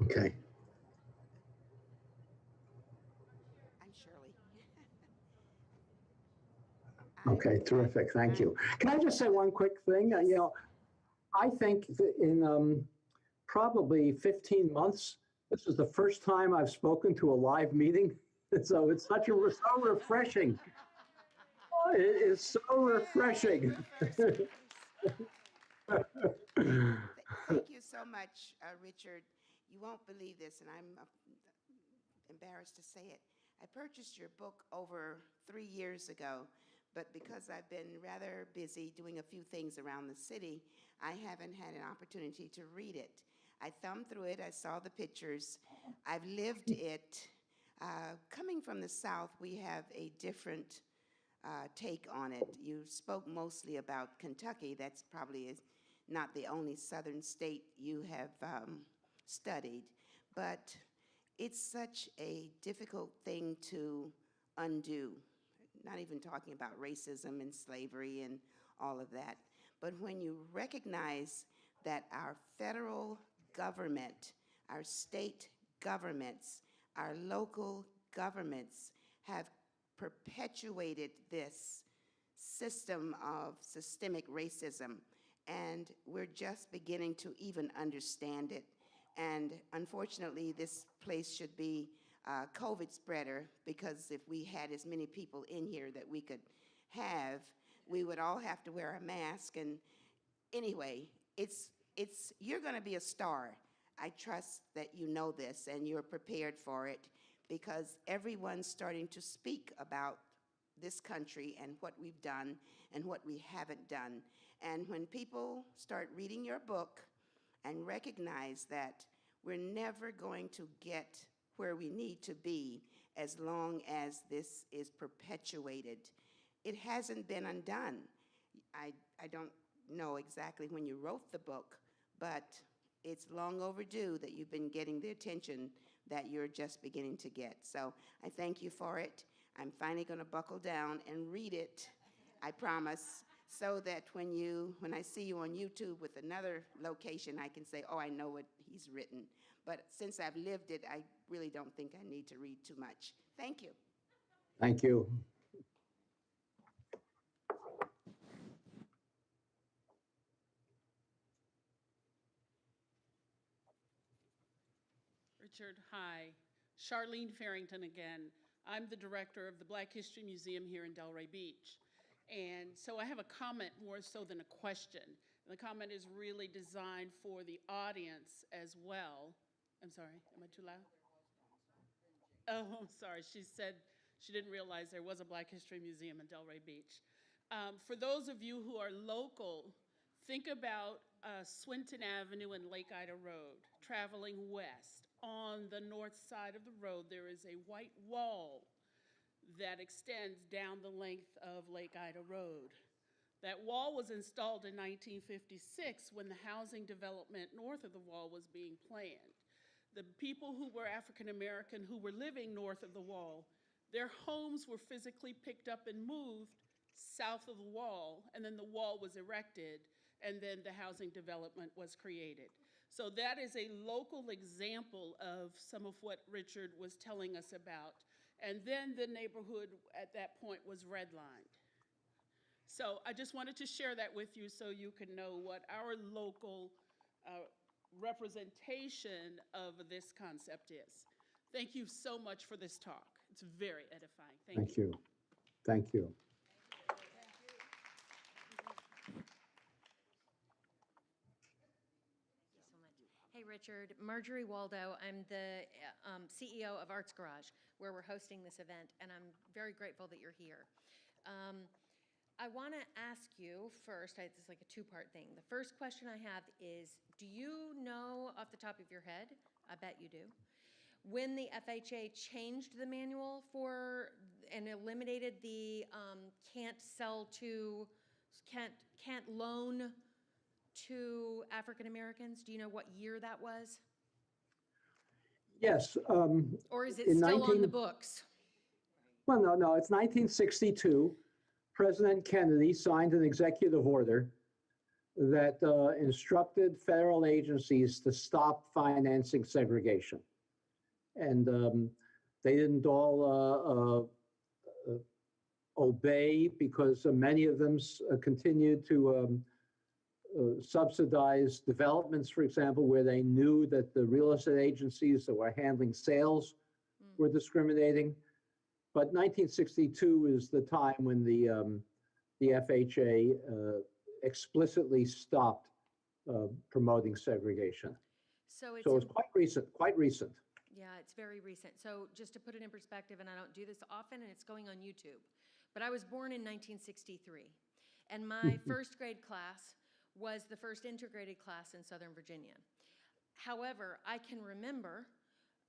Okay. I'm Shirley. Okay, terrific. Thank you. Can I just say one quick thing? You know, I think that in probably 15 months, this is the first time I've spoken to a live meeting. So it's so refreshing. It is so refreshing. Thank you so much, Richard. You won't believe this, and I'm embarrassed to say it. I purchased your book over 3 years ago, but because I've been rather busy doing a few things around the city, I haven't had an opportunity to read it. I thumbed through it, I saw the pictures, I've lived it. Coming from the South, we have a different take on it. You spoke mostly about Kentucky. That's probably not the only southern state you have studied, but it's such a difficult thing to undo. Not even talking about racism and slavery and all of that. But when you recognize that our federal government, our state governments, our local governments have perpetuated this system of systemic racism, and we're just beginning to even understand it. And unfortunately, this place should be a COVID spreader, because if we had as many people in here that we could have, we would all have to wear a mask. And anyway, you're going to be a star. I trust that you know this and you're prepared for it, because everyone's starting to speak about this country and what we've done and what we haven't done. And when people start reading your book and recognize that we're never going to get where we need to be as long as this is perpetuated, it hasn't been undone. I don't know exactly when you wrote the book, but it's long overdue that you've been getting the attention that you're just beginning to get. So I thank you for it. I'm finally going to buckle down and read it, I promise, so that when I see you on YouTube with another location, I can say, oh, I know what he's written. But since I've lived it, I really don't think I need to read too much. Thank you. Thank you. Richard, hi. Charlene Farrington again. I'm the director of the Black History Museum here in Delray Beach. And so I have a comment more so than a question. And the comment is really designed for the audience as well. I'm sorry, am I too loud? Oh, I'm sorry. She said she didn't realize there was a Black History Museum in Delray Beach. For those of you who are local, think about Swinton Avenue and Lake Ida Road, traveling west. On the north side of the road, there is a white wall that extends down the length of Lake Ida Road. That wall was installed in 1956 when the housing development north of the wall was being planned. The people who were African American who were living north of the wall, their homes were physically picked up and moved south of the wall, and then the wall was erected, and then the housing development was created. So that is a local example of some of what Richard was telling us about. And then the neighborhood at that point was redlined. So I just wanted to share that with you so you can know what our local representation of this concept is. Thank you so much for this talk. It's very edifying. Thank you. Thank you. Hey, Richard. Marjorie Waldo. I'm the CEO of Arts Garage, where we're hosting this event, and I'm very grateful that you're here. I want to ask you first, it's like a two-part thing. The first question I have is, do you know off the top of your head, I bet you do, when the FHA changed the manual and eliminated the can't loan to African Americans? Do you know what year that was? Yes. Or is it still on the books? Well, no, it's 1962. President Kennedy signed an executive order that instructed federal agencies to stop financing segregation. And they didn't all obey, because many of them continued to subsidize developments, for example, where they knew that the real estate agencies that were handling sales were discriminating. But 1962 is the time when the FHA explicitly stopped promoting segregation. So it's, So it's quite recent, quite recent. yeah, it's very recent. So just to put it in perspective, and I don't do this often, and it's going on YouTube, but I was born in 1963, and my first grade class was the first integrated class in Southern Virginia. However, I can remember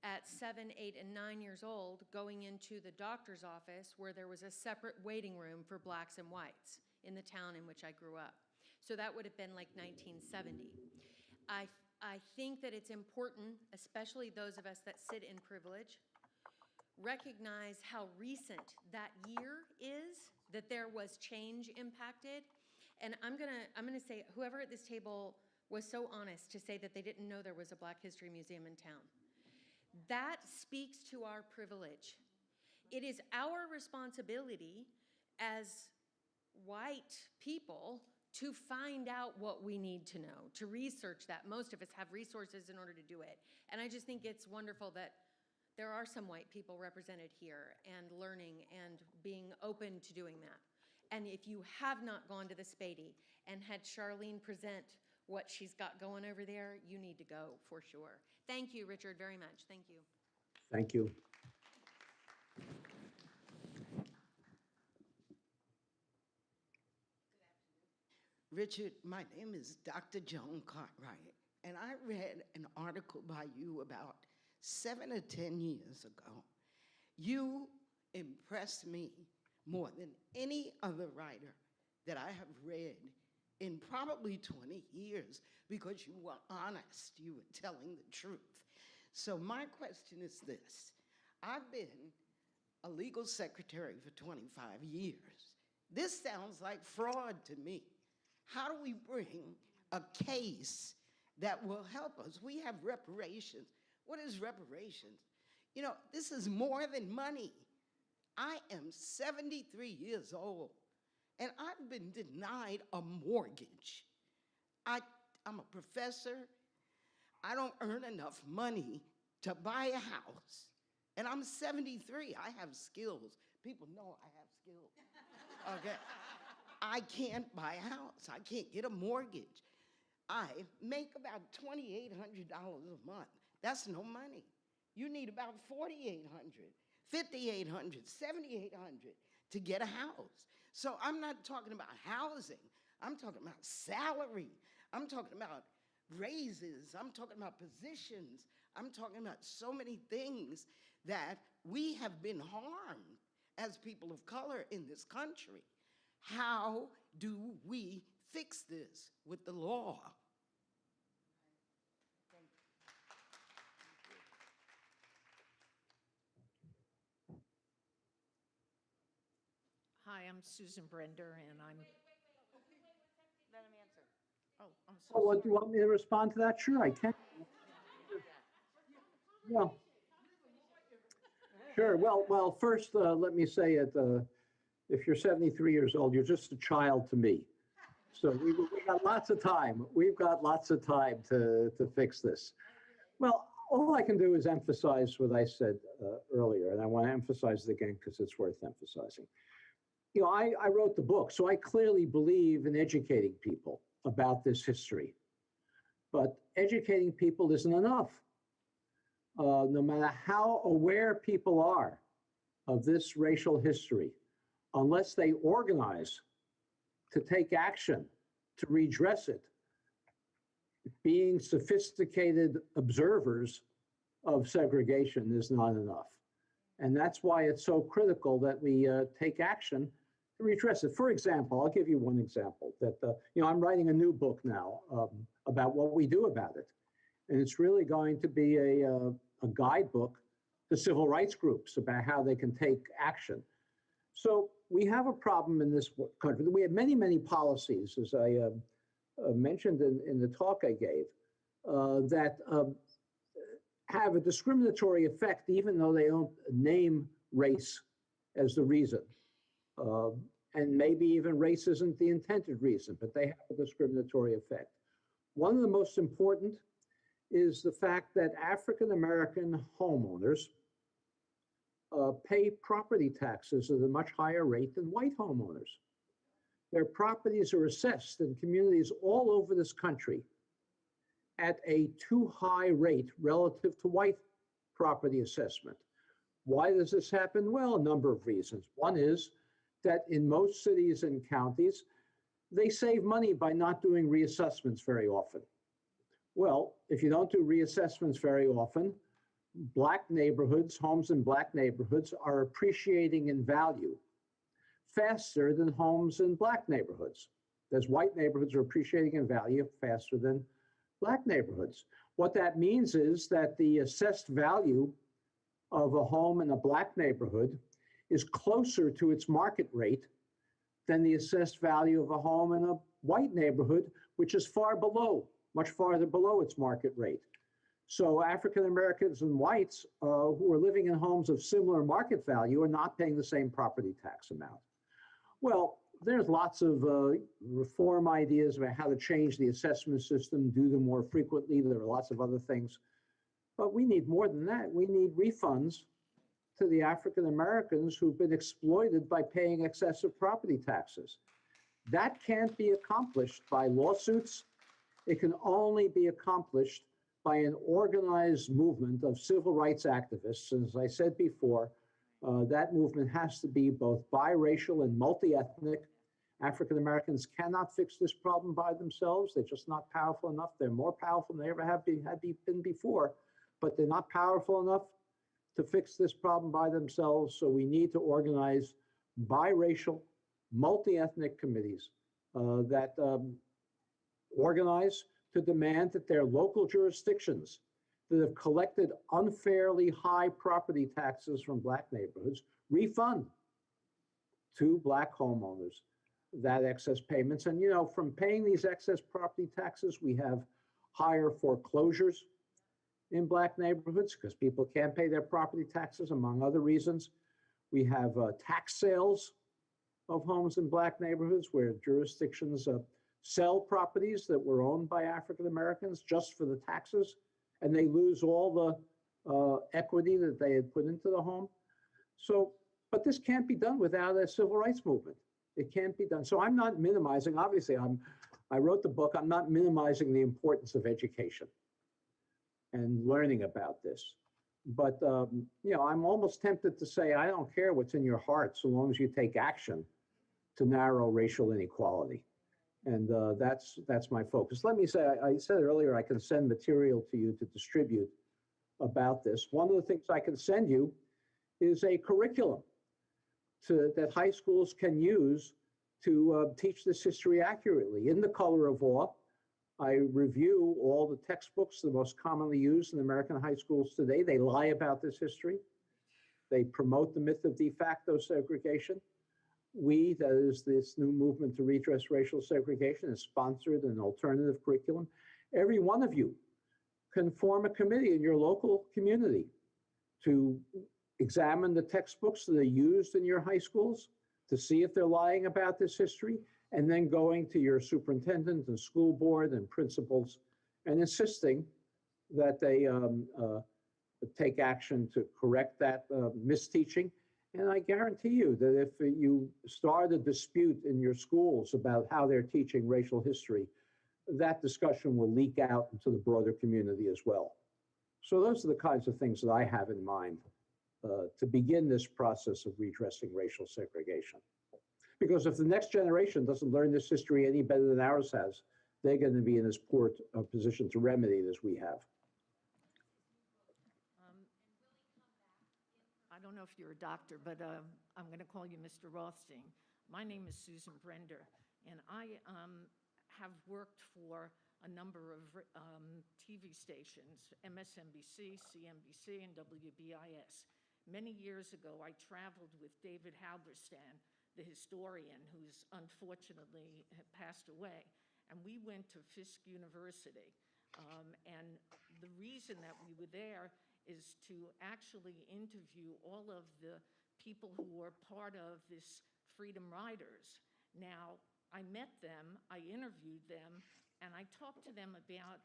at 7, 8, and 9 years old going into the doctor's office where there was a separate waiting room for blacks and whites in the town in which I grew up. So that would have been like 1970. I think that it's important, especially those of us that sit in privilege, recognize how recent that year is, that there was change impacted. And I'm gonna say, whoever at this table was so honest to say that they didn't know there was a Black History Museum in town. That speaks to our privilege. It is our responsibility as white people to find out what we need to know, to research that. Most of us have resources in order to do it. And I just think it's wonderful that there are some white people represented here and learning and being open to doing that. And if you have not gone to the Spady and had Charlene present what she's got going over there, you need to go for sure. Thank you, Richard, very much. Thank you. Thank you. Richard, my name is Dr. Joan Cartwright, and I read an article by you about 7 or 10 years ago. You impressed me more than any other writer that I have read in probably 20 years because you were honest, you were telling the truth. So my question is this. I've been a legal secretary for 25 years. This sounds like fraud to me. How do we bring a case that will help us? We have reparations. What is reparations? You know, this is more than money. I am 73 years old, and I've been denied a mortgage. I'm a professor. I don't earn enough money to buy a house. And I'm 73. I have skills. People know I have skills. Okay. I can't buy a house. I can't get a mortgage. I make about $2,800 a month. That's no money. You need about $4,800, $5,800, $7,800 to get a house. So I'm not talking about housing. I'm talking about salary. I'm talking about raises. I'm talking about positions. I'm talking about so many things that we have been harmed as people of color in this country. How do we fix this with the law? Hi, I'm Susan Brender, and I'm... Let him answer. Oh, I'm so Oh, what, do sorry. you want me to respond to that? Sure, I can. Well, sure. Well, first, let me say it. If you're 73 years old, you're just a child to me. So we got lots of time. We've got lots of time to fix this. Well, all I can do is emphasize what I said earlier, and I want to emphasize it again because it's worth emphasizing. You know, I wrote the book, so I clearly believe in educating people about this history. But educating people isn't enough. No matter how aware people are of this racial history, unless they organize to take action, to redress it, being sophisticated observers of segregation is not enough. And that's why it's so critical that we take action to redress it. For example, I'll give you one example that, you know, I'm writing a new book now about what we do about it. And it's really going to be a guidebook to civil rights groups about how they can take action. So we have a problem in this country. We have many, many policies, as I mentioned in the talk I gave that have a discriminatory effect, even though they don't name race as the reason. And maybe even race isn't the intended reason, but they have a discriminatory effect. One of the most important is the fact that African American homeowners pay property taxes at a much higher rate than white homeowners. Their properties are assessed in communities all over this country at a too high rate relative to white property assessment. Why does this happen? Well, a number of reasons. One is that in most cities and counties, they save money by not doing reassessments very often. Well, if you don't do reassessments very often, Black neighborhoods, homes in Black neighborhoods are appreciating in value faster than homes in Black neighborhoods. As white neighborhoods are appreciating in value faster than Black neighborhoods. What that means is that the assessed value of a home in a Black neighborhood is closer to its market rate than the assessed value of a home in a white neighborhood, which is far below, much farther below its market rate. So African Americans and whites who are living in homes of similar market value are not paying the same property tax amount. Well, there's lots of reform ideas about how to change the assessment system, do them more frequently. There are lots of other things. But we need more than that. We need refunds to the African Americans who've been exploited by paying excessive property taxes. That can't be accomplished by lawsuits. It can only be accomplished by an organized movement of civil rights activists. As I said before, that movement has to be both biracial and multi-ethnic. African Americans cannot fix this problem by themselves. They're just not powerful enough. They're more powerful than they ever have been before, but they're not powerful enough to fix this problem by themselves. So we need to organize biracial, multi-ethnic committees that organize to demand that their local jurisdictions that have collected unfairly high property taxes from Black neighborhoods refund to Black homeowners that excess payments. And, you know, from paying these excess property taxes, we have higher foreclosures in Black neighborhoods because people can't pay their property taxes, among other reasons. We have tax sales of homes in Black neighborhoods where jurisdictions sell properties that were owned by African Americans just for the taxes, and they lose all the equity that they had put into the home. So, but this can't be done without a civil rights movement. It can't be done. So I'm not minimizing, obviously, I wrote the book, I'm not minimizing the importance of education and learning about this. But, you know, I'm almost tempted to say, I don't care what's in your heart so long as you take action to narrow racial inequality. And that's my focus. Let me say, I said earlier, I can send material to you to distribute about this. One of the things I can send you is a curriculum that high schools can use to teach this history accurately. In The Color of Law, I review all the textbooks, the most commonly used in American high schools today. They lie about this history. They promote the myth of de facto segregation. We, that is this new movement to redress racial segregation, has sponsored an alternative curriculum. Every one of you can form a committee in your local community to examine the textbooks that are used in your high schools to see if they're lying about this history, and then going to your superintendent and school board and principals and insisting that they take action to correct that misteaching. And I guarantee you that if you start a dispute in your schools about how they're teaching racial history, that discussion will leak out into the broader community as well. So those are the kinds of things that I have in mind to begin this process of redressing racial segregation. Because if the next generation doesn't learn this history any better than ours has, they're going to be in as poor a position to remedy it as we have. I don't know if you're a doctor, but I'm going to call you Mr. Rothstein. My name is Susan Brender, and I have worked for a number of TV stations, MSNBC, CNBC, and WBIS. Many years ago, I traveled with David Halberstam, the historian who's unfortunately passed away. and we went to Fisk University. And the reason that we were there is to actually interview all of the people who were part of this Freedom Riders. Now, I met them, I interviewed them, and I talked to them about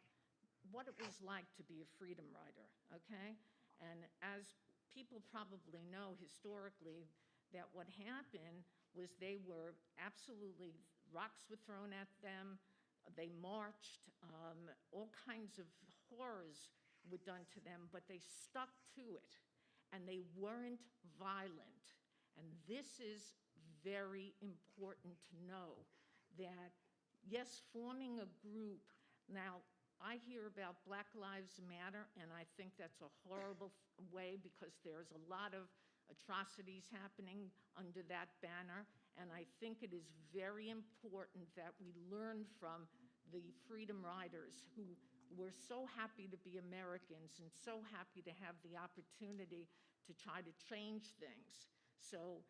what it was like to be a Freedom Rider, okay? And as people probably know historically, that what happened was they were absolutely, rocks were thrown at them, they marched, all kinds of horrors were done to them, but they stuck to it, and they weren't violent. And this is very important to know, that yes, forming a group, now I hear about Black Lives Matter, and I think that's a horrible way, because there's a lot of atrocities happening under that banner, and I think it is very important that we learn from the Freedom Riders, who were so happy to be Americans and so happy to have the opportunity to try to change things. So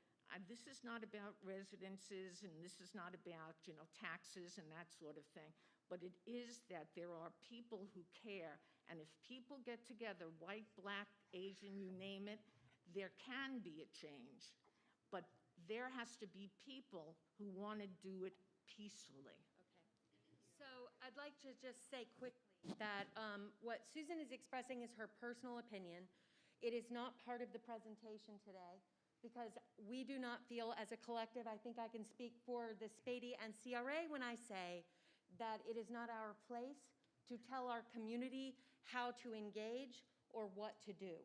this is not about residences, and this is not about, you know, taxes and that sort of thing, but it is that there are people who care, and if people get together, white, Black, Asian, you name it, there can be a change. But there has to be people who want to do it peacefully. So I'd like to just say quickly that what Susan is expressing is her personal opinion. It is not part of the presentation today, because we do not feel as a collective, I think I can speak for the Spady and CRA when I say that it is not our place to tell our community how to engage or what to do.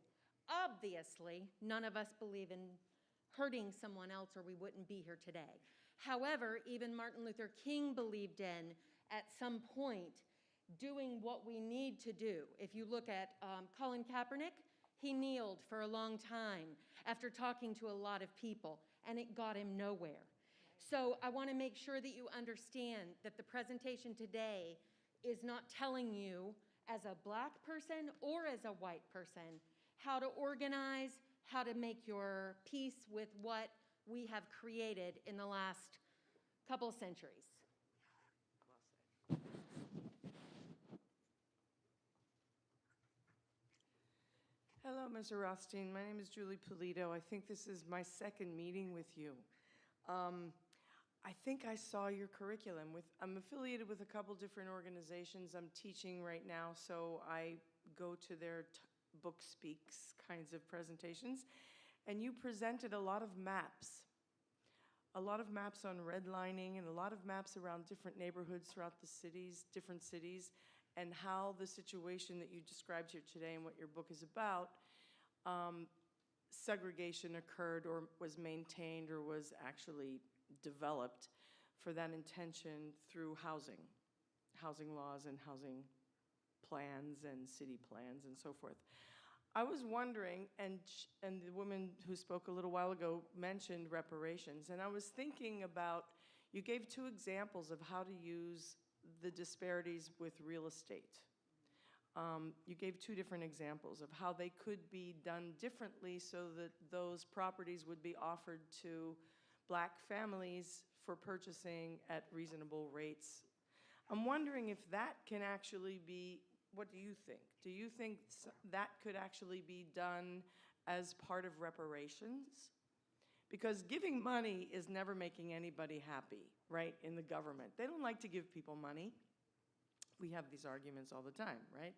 Obviously, none of us believe in hurting someone else, or we wouldn't be here today. However, even Martin Luther King believed in, at some point, doing what we need to do. If you look at Colin Kaepernick, he kneeled for a long time after talking to a lot of people, and it got him nowhere. So I want to make sure that you understand that the presentation today is not telling you, as a Black person or as a white person, how to organize, how to make your peace with what we have created in the last couple centuries. Hello, Mr. Rothstein. My name is Julie Polito. I think this is my second meeting with you. I think I saw your curriculum. I'm affiliated with a couple different organizations. I'm teaching right now, so I go to their book speaks kinds of presentations. And you presented a lot of maps. A lot of maps on redlining and a lot of maps around different neighborhoods throughout the cities, different cities, and how the situation that you described here today and what your book is about, segregation occurred or was maintained or was actually developed for that intention through housing laws and housing plans and city plans and so forth. I was wondering, and the woman who spoke a little while ago mentioned reparations, and I was thinking about, you gave two examples of how to use the disparities with real estate. You gave two different examples of how they could be done differently so that those properties would be offered to Black families for purchasing at reasonable rates. I'm wondering if that can actually be, what do you think? Do you think that could actually be done as part of reparations? Because giving money is never making anybody happy, right, in the government. They don't like to give people money. We have these arguments all the time, right?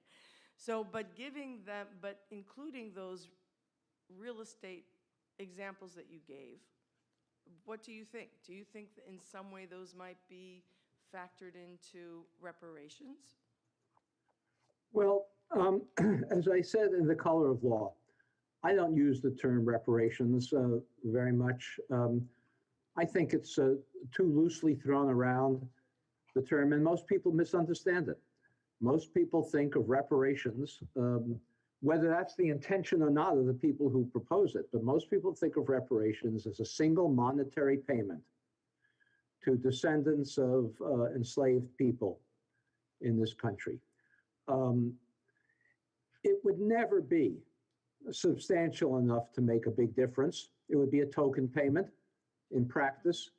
So, but giving them, but including those real estate examples that you gave, what do you think? Do you think that in some way those might be factored into reparations? Well, as I said in The Color of Law, I don't use the term reparations very much. I think it's too loosely thrown around, the term, and most people misunderstand it. Most people think of reparations, whether that's the intention or not of the people who propose it, but most people think of reparations as a single monetary payment to descendants of enslaved people in this country. It would never be substantial enough to make a big difference. It would be a token payment in practice,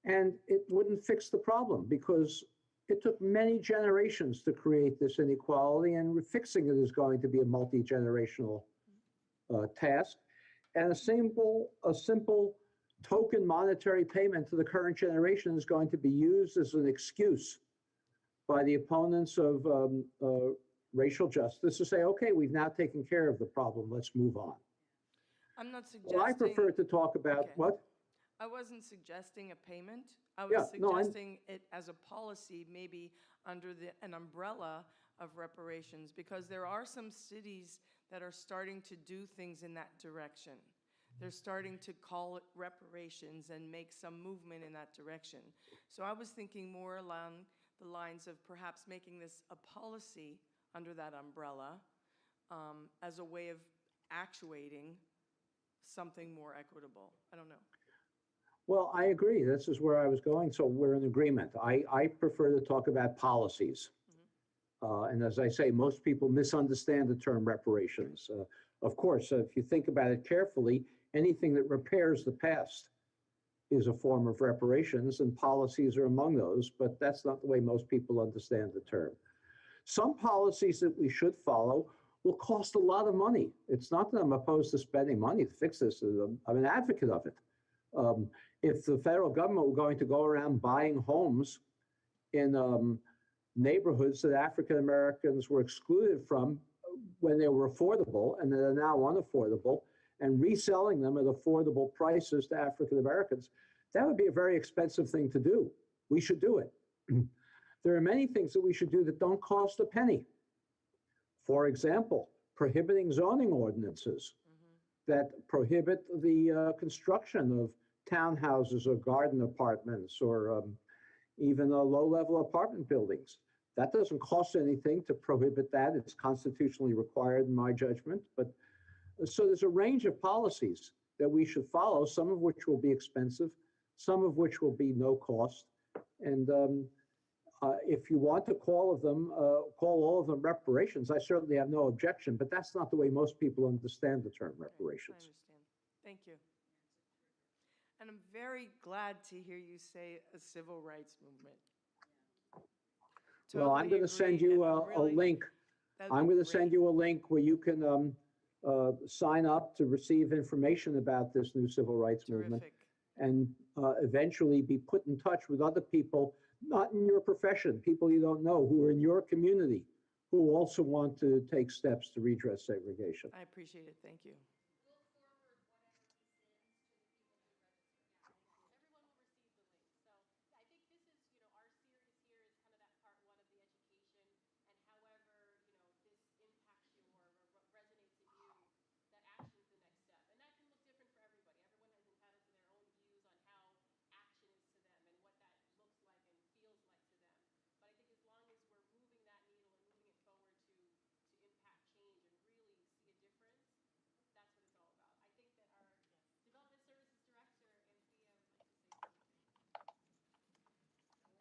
and it wouldn't fix the problem, because it took many generations to create this inequality, and fixing it is going to be a multi-generational task. And a simple token monetary payment to the current generation is going to be used as an excuse by the opponents of racial justice to say, okay, we've now taken care of the problem, let's move on. I'm not suggesting. Well, I prefer to talk about Okay. what? I wasn't suggesting a payment. I Yeah, was no, suggesting it as a policy, maybe under an umbrella of reparations, because there are some cities that are starting to do things in that direction. They're starting to call it reparations and make some movement in that direction. So I was thinking more along the lines of perhaps making this a policy under that umbrella as a way of actuating something more equitable. I don't know. Well, I agree. This is where I was going. So we're in agreement. I prefer to talk about policies. And as I say, most people misunderstand the term reparations. Of course, if you think about it carefully, anything that repairs the past is a form of reparations, and policies are among those, but that's not the way most people understand the term. Some policies that we should follow will cost a lot of money. It's not that I'm opposed to spending money to fix this. I'm an advocate of it. If the federal government were going to go around buying homes in neighborhoods that African Americans were excluded from when they were affordable and that are now unaffordable, and reselling them at affordable prices to African Americans, that would be a very expensive thing to do. We should do it. There are many things that we should do that don't cost a penny. For example, prohibiting zoning ordinances that prohibit the construction of townhouses or garden apartments or even low-level apartment buildings. That doesn't cost anything to prohibit that. It's constitutionally required in my judgment. But so there's a range of policies that we should follow, some of which will be expensive, some of which will be no cost. And if you want to call all of them reparations, I certainly have no objection, but that's not the way most people understand the term reparations. I understand. Thank you. And I'm very glad to hear you say a civil rights movement. Well, I'm going to send you a link. I'm going to send you a link where you can sign up to receive information about this new civil rights movement, and eventually be put in touch with other people, not in your profession, people you don't know, who are in your community, who also want to take steps to redress segregation. I appreciate it. Thank you.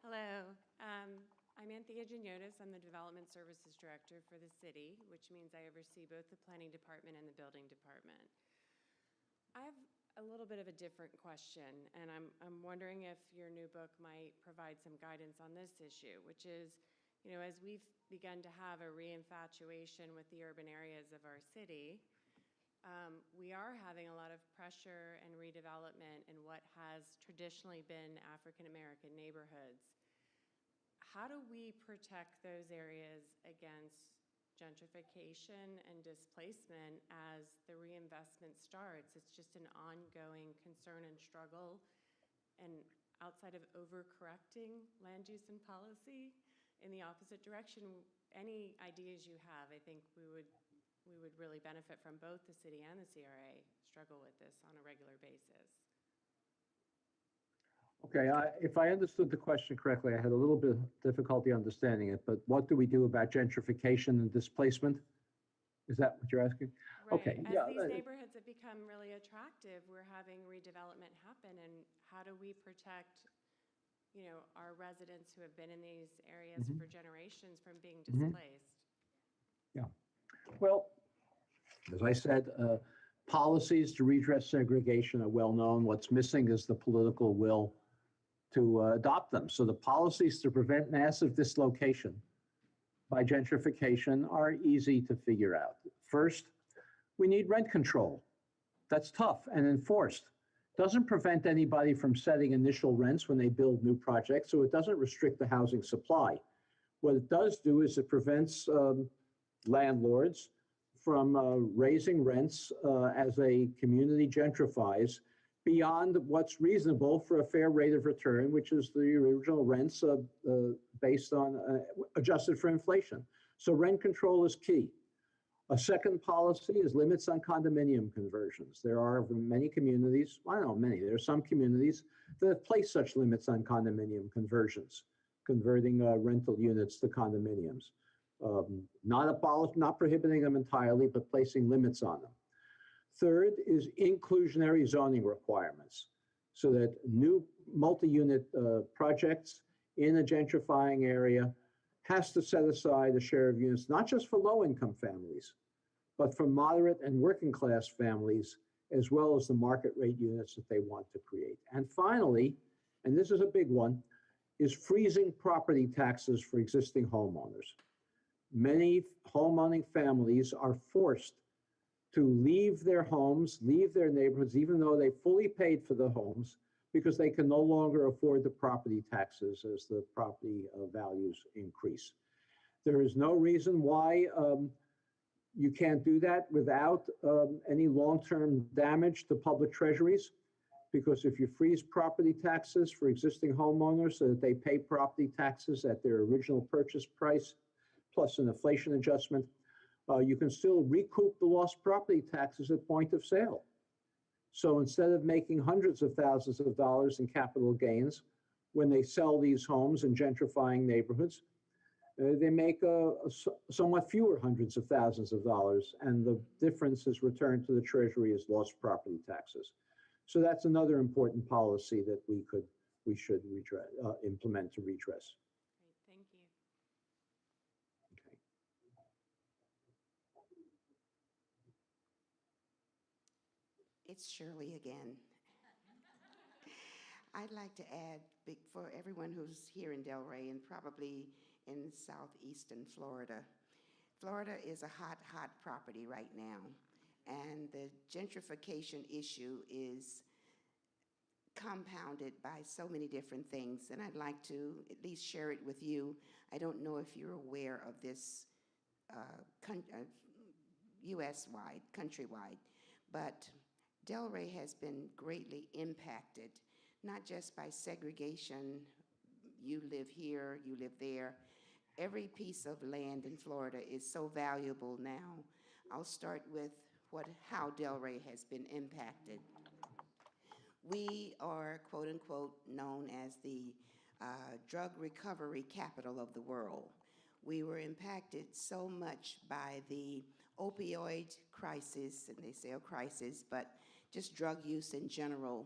Hello, I'm Anthea Janiotis. I'm the Development Services Director for the city, which means I oversee both the Planning Department and the Building Department. I have a little bit of a different question, and I'm wondering if your new book might provide some guidance on this issue, which is, as we've begun to have a reinfatuation with the urban areas of our city, we are having a lot of pressure and redevelopment in what has traditionally been African American neighborhoods. How do we protect those areas against gentrification and displacement as the reinvestment starts? It's just an ongoing concern and struggle. And outside of overcorrecting land use and policy in the opposite direction, any ideas you have, I think we would really benefit from. Both the city and the CRA struggle with this on a regular basis. Okay, if I understood the question correctly, I had a little bit of difficulty understanding it, but what do we do about gentrification and displacement? Is that what you're asking? Right. Okay. As these neighborhoods have become really attractive, we're having redevelopment happen, and how do we protect, our residents who have been in these areas for generations from being displaced? Yeah. Well, as I said, policies to redress segregation are well known. What's missing is the political will to adopt them. So the policies to prevent massive dislocation by gentrification are easy to figure out. First, we need rent control. That's tough and enforced. Doesn't prevent anybody from setting initial rents when they build new projects, so it doesn't restrict the housing supply. What it does do is it prevents landlords from raising rents as a community gentrifies beyond what's reasonable for a fair rate of return, which is the original rents based on adjusted for inflation. So rent control is key. A second policy is limits on condominium conversions. There are many communities, well, I don't know many, there are some communities that have placed such limits on condominium conversions, converting rental units to condominiums. Not prohibiting them entirely, but placing limits on them. Third is inclusionary zoning requirements, so that new multi-unit projects in a gentrifying area has to set aside a share of units, not just for low-income families, but for moderate and working class families, as well as the market rate units that they want to create. And finally, and this is a big one, is freezing property taxes for existing homeowners. Many homeowning families are forced to leave their homes, leave their neighborhoods, even though they fully paid for the homes, because they can no longer afford the property taxes as the property values increase. There is no reason why you can't do that without any long-term damage to public treasuries, because if you freeze property taxes for existing homeowners so that they pay property taxes at their original purchase price, plus an inflation adjustment, you can still recoup the lost property taxes at point of sale. So instead of making hundreds of thousands of dollars in capital gains when they sell these homes in gentrifying neighborhoods, they make somewhat fewer hundreds of thousands of dollars, and the difference is returned to the Treasury as lost property taxes. So that's another important policy that we should implement to redress. Great, thank you. Okay. It's Shirley again. I'd like to add, for everyone who's here in Delray and probably in southeastern Florida, Florida is a hot, hot property right now. And the gentrification issue is compounded by so many different things. And I'd like to at least share it with you. I don't know if you're aware of this US-wide, countrywide, but Delray has been greatly impacted, not just by segregation, you live here, you live there. Every piece of land in Florida is so valuable now. I'll start with how Delray has been impacted. We are, quote unquote, known as the drug recovery capital of the world. We were impacted so much by the opioid crisis, and they say a crisis, but just drug use in general.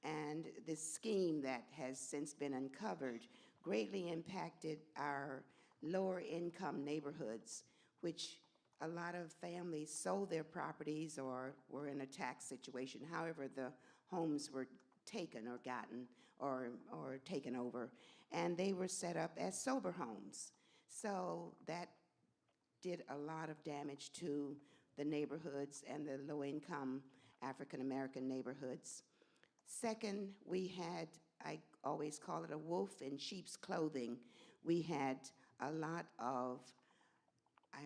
And this scheme that has since been uncovered greatly impacted our lower income neighborhoods, which a lot of families sold their properties or were in a tax situation. However, the homes were taken or gotten or taken over, and they were set up as sober homes. So that did a lot of damage to the neighborhoods and the low-income African-American neighborhoods. Second, we had, I always call it a wolf in sheep's clothing. We had a lot of, I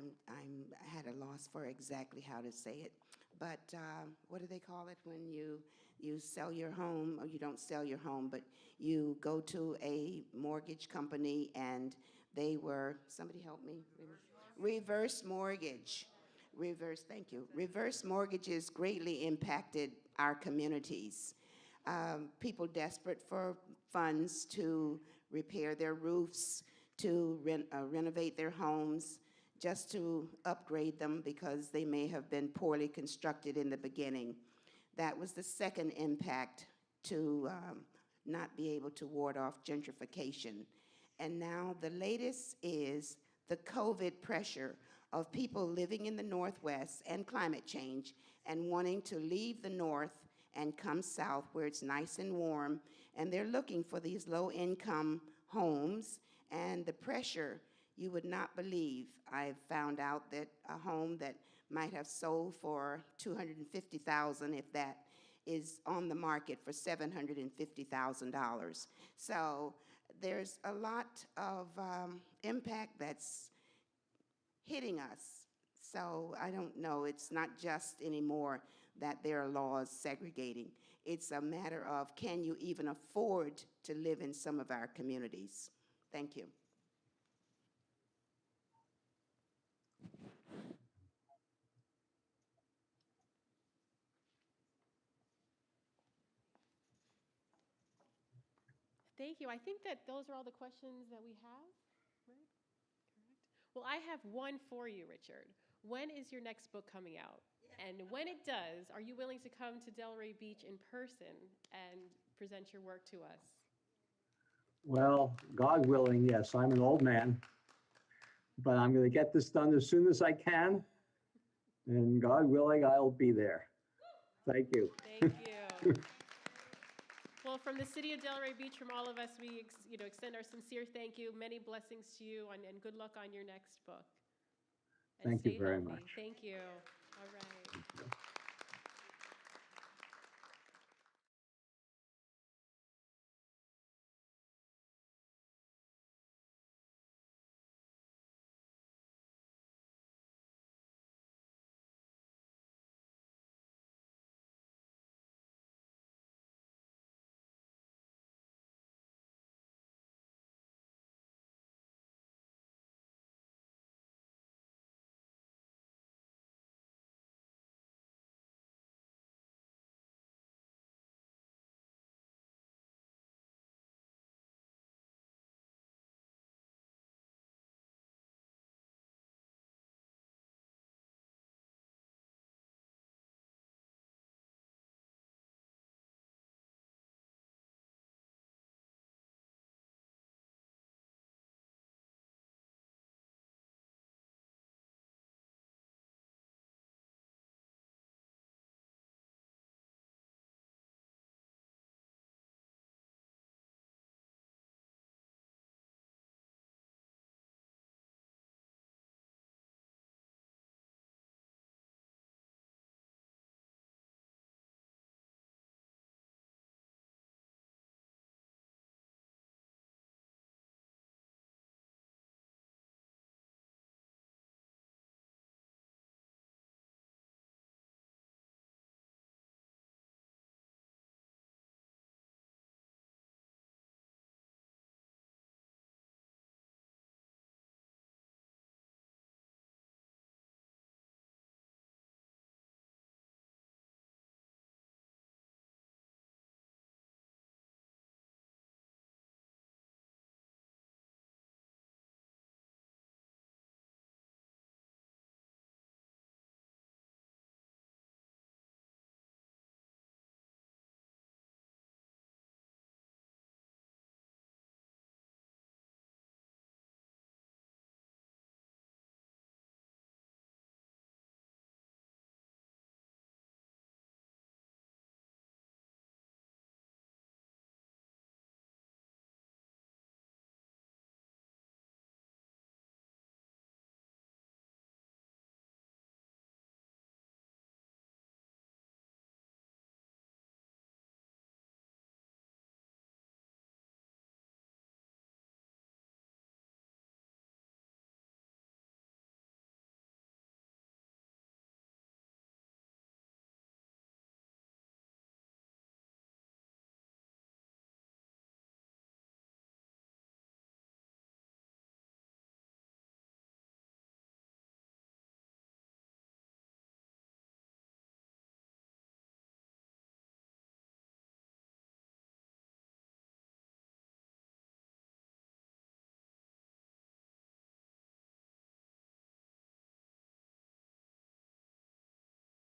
had a loss for exactly how to say it, but what do they call it when you sell your home, or you don't sell your home, but you go to a mortgage company and they were, somebody help me? Reverse mortgage. Thank you. Reverse mortgages greatly impacted our communities. People desperate for funds to repair their roofs, to renovate their homes, just to upgrade them because they may have been poorly constructed in the beginning. That was the second impact to not be able to ward off gentrification. And now the latest is the COVID pressure of people living in the Northwest and climate change and wanting to leave the North and come south where it's nice and warm and they're looking for these low-income homes, and the pressure, you would not believe. I found out that a home that might have sold for $250,000, if that, is on the market for $750,000. So there's a lot of impact that's hitting us. So I don't know, it's not just anymore that there are laws segregating. It's a matter of, can you even afford to live in some of our communities? Thank you. Thank you. I think that those are all the questions that we have, right? Correct. Well, I have one for you, Richard. When is your next book coming out? And when it does, are you willing to come to Delray Beach in person and present your work to us? Well, God willing, yes, I'm an old man, but I'm going to get this done as soon as I can. And God willing, I'll be there. Thank you. Thank you. Well, from the city of Delray Beach, from all of us, we extend our sincere thank you. Many blessings to you, and good luck on your next book. And Thank you stay very healthy. much. Thank you. All right.